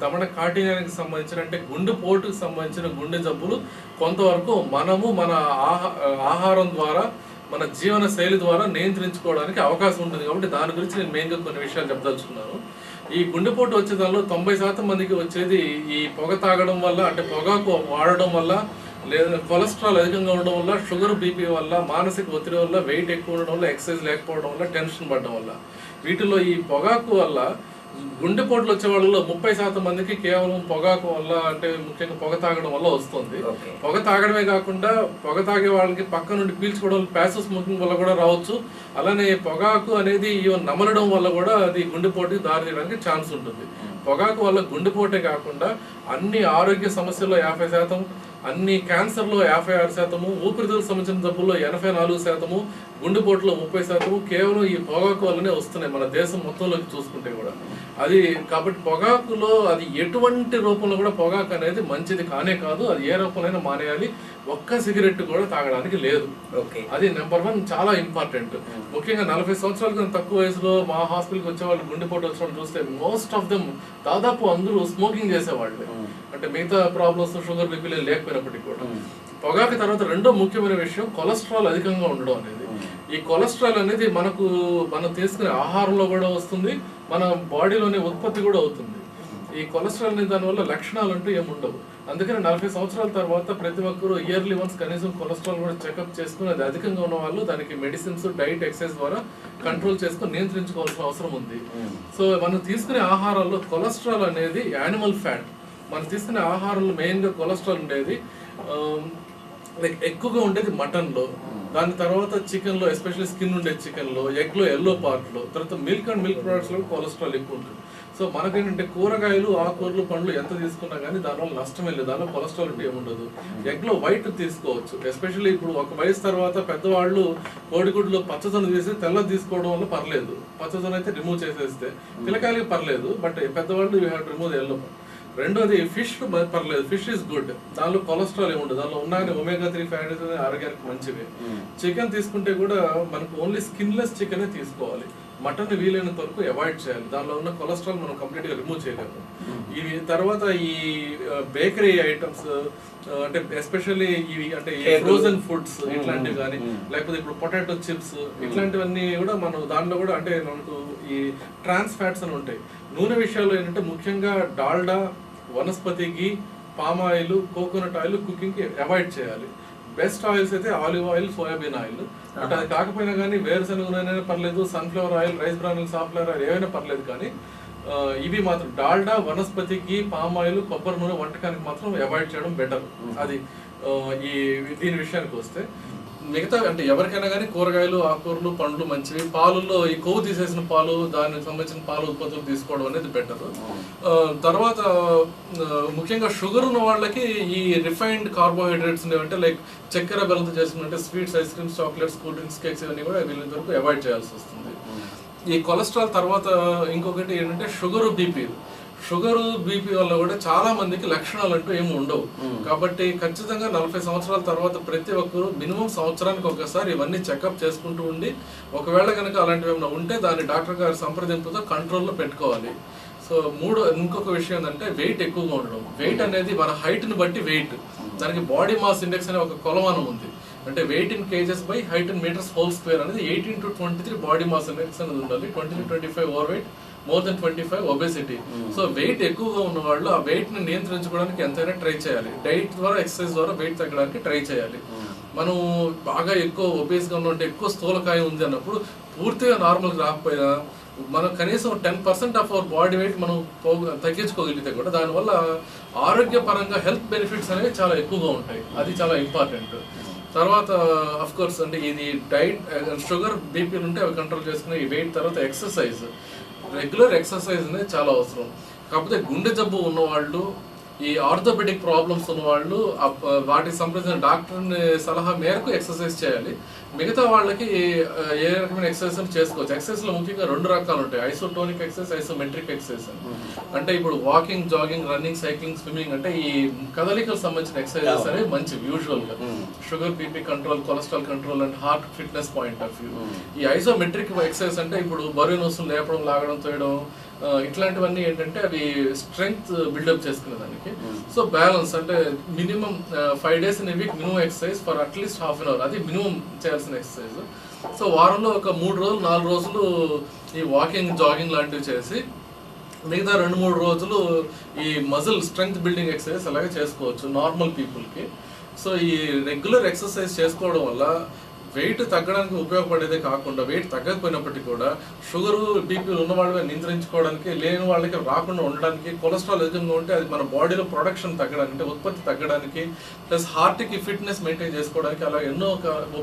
దమన కాఠిన్యానికి సంబంధించిన అంటే గుండె పోటుకు సంబంధించిన గుండె జబ్బులు కొంతవరకు మనము మన ఆహారం ద్వారా మన జీవన శైలి ద్వారా నియంత్రించుకోవడానికి అవకాశం ఉంటుంది. కాబట్టి దాని గురించి నేను మెయిన్గా కొన్ని విషయాలు చెప్పదలుచుకున్నాను. ఈ గుండెపోటు వచ్చే దానిలో 90% మందికి వచ్చేది ఈ పొగ తాగడం వల్ల, అంటే పొగాకు వాడడం వల్ల, లేదా కొలెస్ట్రాల్ అధికంగా ఉండడం వల్ల, షుగర్ బీపీ వల్ల, మానసిక ఒత్తిడి వల్ల, వెయిట్ ఎక్కువ ఉండడం వల్ల, ఎక్సర్సైజ్ లేకపోవడం వల్ల, టెన్షన్ పడడం వల్ల, వీటిలో ఈ పొగాకు వల్ల గుండెపోట్లు వచ్చే వాళ్ళలో 30% మందికి కేవలం పొగాకు వల్ల, అంటే ముఖ్యంగా పొగ తాగడం వల్ల వస్తుంది. పొగ తాగడమే కాకుండా పొగ తాగే వాళ్ళకి పక్క నుండి పీల్చుకోవడం, ప్యాసివ్ స్మోకింగ్ వల్ల కూడా రావచ్చు. అలానే పొగాకు అనేది నమలడం వల్ల కూడా అది గుండెపోటుకి దారి తీయడానికి ఛాన్స్ ఉంటుంది. పొగాకు వల్ల గుండెపోటే కాకుండా అన్ని ఆరోగ్య సమస్యల్లో 50%, అన్ని క్యాన్సర్లో 56%, ఊపిరితిత్తులకు సంబంధించిన జబ్బుల్లో 84%, గుండెపోటులో 30% కేవలం ఈ పొగాకు వల్లనే వస్తున్నాయి మన దేశం మొత్తంలోకి చూసుకుంటే కూడా. అది కాబట్టి పొగాకులో అది ఎటువంటి రూపంలో కూడా పొగాకు అనేది మంచిది కానే కాదు. అది ఏ రూపంలో మానేయాలి. ఒక్క సిగరెట్ కూడా తాగడానికి లేదు. అది నెంబర్ 1 చాలా ఇంపార్టెంట్. ముఖ్యంగా 40 సంవత్సరాల కన్నా తక్కువ వయసులో మా హాస్పిటల్కి వచ్చే వాళ్ళు గుండెపోటు వచ్చిన చూస్తే మోస్ట్ ఆఫ్ దెమ్ దాదాపు అందరూ స్మోకింగ్ చేసేవాళ్ళు. అంటే మిగతా ప్రాబ్లమ్స్ షుగర్ బీపీలు లేకపోయినప్పటికీ కూడా. పొగాకు తర్వాత రెండో ముఖ్యమైన విషయం కొలెస్ట్రాల్ అధికంగా ఉండడం అనేది. ఈ కొలెస్ట్రాల్ అనేది మనం తీసుకునే ఆహారంలో కూడా వస్తుంది, మన బాడీలోనే ఉత్పత్తి కూడా అవుతుంది. ఈ కొలెస్ట్రాల్ అనే దానివల్ల లక్షణాలు అంటూ ఏముండవు. అందుకని 40 సంవత్సరాల తర్వాత ప్రతి ఒక్కరూ ఇయర్లీ వన్స్ కనీసం కొలెస్ట్రాల్ కూడా చెకప్ చేసుకుని, అది అధికంగా ఉన్న వాళ్ళు దానికి మెడిసిన్స్, డైట్, ఎక్సర్సైజ్ ద్వారా కంట్రోల్ చేసుకుని నియంత్రించుకోవాల్సిన అవసరం ఉంది. సో మనం తీసుకునే ఆహారాల్లో కొలెస్ట్రాల్ అనేది యానిమల్ ఫ్యాట్, మనం తీసుకునే ఆహారంలో మెయిన్గా కొలెస్ట్రాల్ ఉండేది లైక్ ఎక్కువగా ఉండేది మటన్లో, దాని తర్వాత చికెన్లో, ఎస్పెషల్లీ స్కిన్ ఉండే చికెన్లో, ఎగ్లో ఎల్లో పార్ట్లో, తర్వాత మిల్క్ అండ్ మిల్క్ ప్రొడక్ట్స్లో కొలెస్ట్రాల్ ఎక్కువ ఉంటుంది. సో మనకేంటంటే కూరగాయలు, ఆకుకూరలు, పండ్లు ఎంత తీసుకున్నా కానీ దానివల్ల నష్టమే లేదు, దానిలో కొలెస్ట్రాల్ అంటే ఏముండదు. ఎగ్లో వైట్ తీసుకోవచ్చు, ఎస్పెషల్లీ ఇప్పుడు ఒక వయసు తర్వాత పెద్దవాళ్ళు కోడిగుడ్లు పచ్చదనం తీసి తెల్లది తీసుకోవడం వల్ల పర్లేదు, పచ్చదనం అయితే రిమూవ్ చేసేస్తే. పిల్లకాయలకి పర్లేదు, బట్ పెద్దవాళ్ళు you have to remove yellow. రెండోది ఫిష్ పర్లేదు, ఫిష్ ఇస్ గుడ్, దానిలో కొలెస్ట్రాల్ ఏముండదు, దానిలో ఉన్నాయని ఒమేగా 3 ఫ్యాటీ ఆరోగ్యానికి మంచివి. చికెన్ తీసుకుంటే కూడా మనకు ఓన్లీ స్కిన్లెస్ చికెనే తీసుకోవాలి, మటన్ వీలైనంత వరకు అవాయిడ్ చేయాలి, దానిలో ఉన్న కొలెస్ట్రాల్ మనం కంప్లీట్గా రిమూవ్ చేయలేము. ఇవి తర్వాత ఈ బేకరీ ఐటమ్స్ అంటే ఎస్పెషల్లీ ఇవి అంటే ఫ్రోజన్ ఫుడ్స్ ఇట్లాంటివి కానీ, లేకపోతే ఇప్పుడు పొటాటో చిప్స్ ఇట్లాంటివన్నీ కూడా మనం దాంట్లో కూడా అంటే మనకు ఈ ట్రాన్స్ ఫ్యాట్స్ అని ఉంటాయి. నూనె విషయాల్లో ఏంటంటే ముఖ్యంగా Dalda, vanaspati ghee, palm oil, coconut oil కుకింగ్కి అవాయిడ్ చేయాలి. బెస్ట్ ఆయిల్స్ అయితే olive oil, soybean oil. But అది కాకపోయినా కానీ వేరుశనగ నూనె పర్లేదు, sunflower oil, rice bran oil, safflower oil ఏవైనా పర్లేదు, కానీ ఇవి మాత్రం డాల్డా, వనస్పతి ఘీ, పామ్ ఆయిల్, కొబ్బరి నూనె వంటకానికి మాత్రం అవాయిడ్ చేయడం బెటర్. అది దీని విషయానికి వస్తే మిగతా అంటే ఎవరికైనా కానీ కూరగాయలు, ఆకుకూరలు, పండ్లు మంచివి. పాలుల్లో ఈ కొవ్వు తీసేసిన పాలు, దానికి సంబంధించిన పాలు ఉత్పత్తులు తీసుకోవడం అనేది బెటర్. తర్వాత ముఖ్యంగా షుగర్ ఉన్న వాళ్ళకి ఈ రిఫైన్డ్ కార్బోహైడ్రేట్స్ అంటే లైక్ చక్కెర బెల్లంతో చేసినట్టే sweets, ice creams, chocolates, cool drinks, cakes ఇవన్నీ కూడా వీళ్ళంత వరకు అవాయిడ్ చేయాల్సి వస్తుంది. ఈ కొలెస్ట్రాల్ తర్వాత ఇంకొకటి ఏంటంటే షుగరు, బీపీ. షుగర్, బీపీ వల్ల కూడా చాలా మందికి లక్షణాలు అంటూ ఏమి ఉండవు. కాబట్టి ఖచ్చితంగా 40 సంవత్సరాల తర్వాత ప్రతి ఒక్కరు మినిమం సంవత్సరానికి ఒకసారి ఇవన్నీ చెకప్ చేసుకుంటూ ఉండి, ఒకవేళ కనుక అలాంటివి ఏమైనా ఉంటే దాన్ని డాక్టర్ గారి సంప్రదింపుతో కంట్రోల్లో పెట్టుకోవాలి. సో ఇంకొక విషయం ఏంటంటే వెయిట్ ఎక్కువగా ఉండడం. వెయిట్ అనేది మన హైట్ని బట్టి వెయిట్, దానికి బాడీ మాస్ ఇండెక్స్ అనే ఒక కొలమానం ఉంది. అంటే weight in kgs by height in meters whole square అనేది 18 to 23 బాడీ మాస్ ఇండెక్స్ అనేది ఉండాలి. 20 to 25 over weight, more than 25 obesity. So weight ఎక్కువగా ఉన్న వాళ్ళు ఆ వెయిట్ ని నియంత్రించుకోవడానికి ఎంతైనా ట్రై చేయాలి. డైట్ ద్వారా, ఎక్సర్సైజ్ ద్వారా వెయిట్ తగ్గడానికి ట్రై చేయాలి. మనం బాగా ఎక్కువ ఒబేస్ గా ఉంటే, ఎక్కువ స్థూలకాయ ఉంది అన్నప్పుడు పూర్తిగా నార్మల్ రాకపోయినా మనం కనీసం 10% ఆఫ్ అవర్ బాడీ వెయిట్ మనం తగ్గించుకోగలిగితే కూడా దానివల్ల ఆరోగ్యపరంగా హెల్త్ బెనిఫిట్స్ అనేవి చాలా ఎక్కువగా ఉంటాయి. అది చాలా ఇంపార్టెంట్. తర్వాత అఫ్ కోర్స్ అంటే ఇది డైట్, షుగర్, బీపీలు ఉంటే అవి కంట్రోల్ చేసుకునే ఈ వెయిట్. తర్వాత ఎక్సర్సైజ్, రెగ్యులర్ ఎక్సర్సైజ్ అనేది చాలా అవసరం. కాకపోతే గుండె జబ్బు ఉన్నవాళ్ళు, ఈ ఆర్థోపెడిక్ ప్రాబ్లమ్స్ ఉన్నవాళ్ళు వాటికి సంబంధించిన డాక్టర్ సలహా మేరకు ఎక్సర్సైజ్ చేయాలి. మిగతా వాళ్ళకి ఏ రకమైన ఎక్సర్సైజ్ చేసుకోవచ్చు. ఎక్సర్సైజ్ లో ముఖ్యంగా 2 రకాలు ఉంటాయి, ఐసోటోనిక్ ఎక్సర్సైజ్, ఐసోమెట్రిక్ ఎక్సర్సైజ్. అంటే ఇప్పుడు walking, jogging, running, cycling, swimming అంటే ఈ కదలికలకు సంబంధించిన ఎక్సర్సైజెస్ అనేవి మంచివి యూజువల్ గా sugar, BP control, cholesterol control and heart fitness point of view. ఈ ఐసోమెట్రిక్ ఎక్సర్సైజ్ అంటే ఇప్పుడు బరువు వస్తువులు లేపడం, లాగడం, తోయడం ఇట్లాంటివన్నీ ఏంటంటే అవి స్ట్రెంగ్త్ బిల్డప్ చేసుకునే దానికి. సో బ్యాలెన్స్ అంటే minimum 5 days in week minimum exercise for at least half an hour, అది మినిమం చేయాల్సిన ఎక్సర్సైజ్. సో వారంలో ఒక 3 రోజులు 4 రోజులు ఈ వాకింగ్, జాగింగ్ లాంటివి చేసి మిగతా 2-3 రోజులు ఈ మజిల్ స్ట్రెంగ్త్ బిల్డింగ్ ఎక్సర్సైజ్ అలాగే చేసుకోవచ్చు నార్మల్ పీపుల్కి. సో ఈ రెగ్యులర్ ఎక్సర్సైజ్ చేసుకోవడం వల్ల వెయిట్ తగ్గడానికి ఉపయోగపడేదే కాకుండా వెయిట్ తగ్గకపోయినప్పటికీ కూడా షుగర్, బీపీలు ఉన్న వాళ్ళని నియంత్రించుకోవడానికి, లేని వాళ్ళకి రాకుండా ఉండడానికి, కొలెస్ట్రాల్ అధికంగా ఉంటే అది మన బాడీలో ప్రొడక్షన్ తగ్గడానికి అంటే ఉత్పత్తి తగ్గడానికి, ప్లస్ హార్ట్కి ఫిట్నెస్ మెయింటైన్ చేసుకోవడానికి అలా ఎన్నో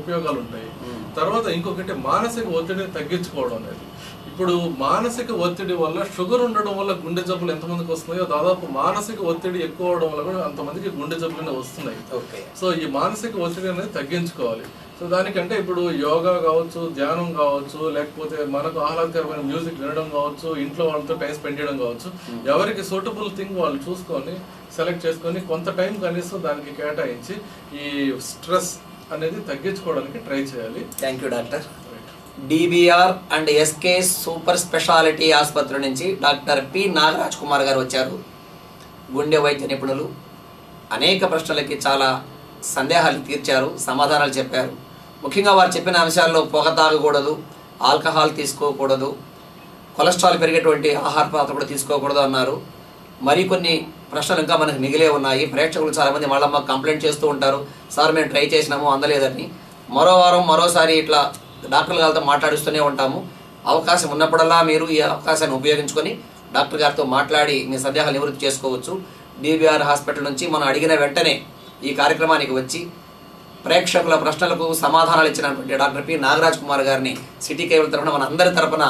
ఉపయోగాలు ఉంటాయి. తర్వాత ఇంకొకటి మానసిక ఒత్తిడిని తగ్గించుకోవడం అనేది. ఇప్పుడు మానసిక ఒత్తిడి వల్ల షుగర్ ఉండడం వల్ల గుండె జబ్బులు ఎంతమందికి వస్తున్నాయో దాదాపు మానసిక ఒత్తిడి ఎక్కువ అవడం వల్ల కూడా అంతమందికి గుండె జబ్బులు వస్తున్నాయి. సో ఈ మానసిక ఒత్తిడి అనేది తగ్గించుకోవాలి. సో దానికంటే ఇప్పుడు యోగా కావచ్చు, ధ్యానం కావచ్చు, లేకపోతే మనకు ఆహ్లాదకరమైన మ్యూజిక్ వినడం కావచ్చు, ఇంట్లో వాళ్ళతో టైం స్పెండ్ చేయడం కావచ్చు, ఎవరికి సూటబుల్ థింగ్ వాళ్ళు చూసుకొని సెలెక్ట్ చేసుకొని కొంత టైం కనీసం దానికి కేటాయించి ఈ స్ట్రెస్ అనేది తగ్గించుకోవడానికి ట్రై చేయాలి. Thank you doctor. DBR and SK super speciality ఆసుపత్రి నుంచి డాక్టర్ పి నాగరాజ్ కుమార్ గారు వచ్చారు. గుండె వైద్య నిపుణులు. అనేక ప్రశ్నలకి చాలా సందేహాలు తీర్చారు, సమాధానాలు చెప్పారు. ముఖ్యంగా వారు చెప్పిన అంశాల్లో పొగ తాగకూడదు, ఆల్కహాల్ తీసుకోకూడదు, కొలెస్ట్రాల్ పెరిగేటువంటి ఆహార పదార్థాలు కూడా తీసుకోకూడదు అన్నారు. మరికొన్ని ప్రశ్నలు ఇంకా మనకు మిగిలే ఉన్నాయి. ప్రేక్షకులు చాలామంది మళ్ళీ మాకు కంప్లైంట్ చేస్తూ ఉంటారు, సార్ మేము ట్రై చేసినాము అందలేదని. మరో వారం మరోసారి ఇట్లా డాక్టర్ గారితో మాట్లాడిస్తూనే ఉంటాము. అవకాశం ఉన్నప్పుడల్లా మీరు ఈ అవకాశాన్ని ఉపయోగించుకొని డాక్టర్ గారితో మాట్లాడి మీ సందేహాలు నివృత్తి చేసుకోవచ్చు. బీబీఆర్ హాస్పిటల్ నుంచి మనం అడిగిన వెంటనే ఈ కార్యక్రమానికి వచ్చి ప్రేక్షకుల ప్రశ్నలకు సమాధానాలు ఇచ్చినటువంటి డాక్టర్ పి నాగరాజ్ కుమార్ గారిని సిటీ కేబుల్ తరఫున మన అందరి తరఫున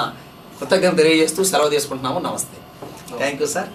కృతజ్ఞత తెలియజేస్తూ సెలవు తీసుకుంటున్నాము. నమస్తే. Thank you sir.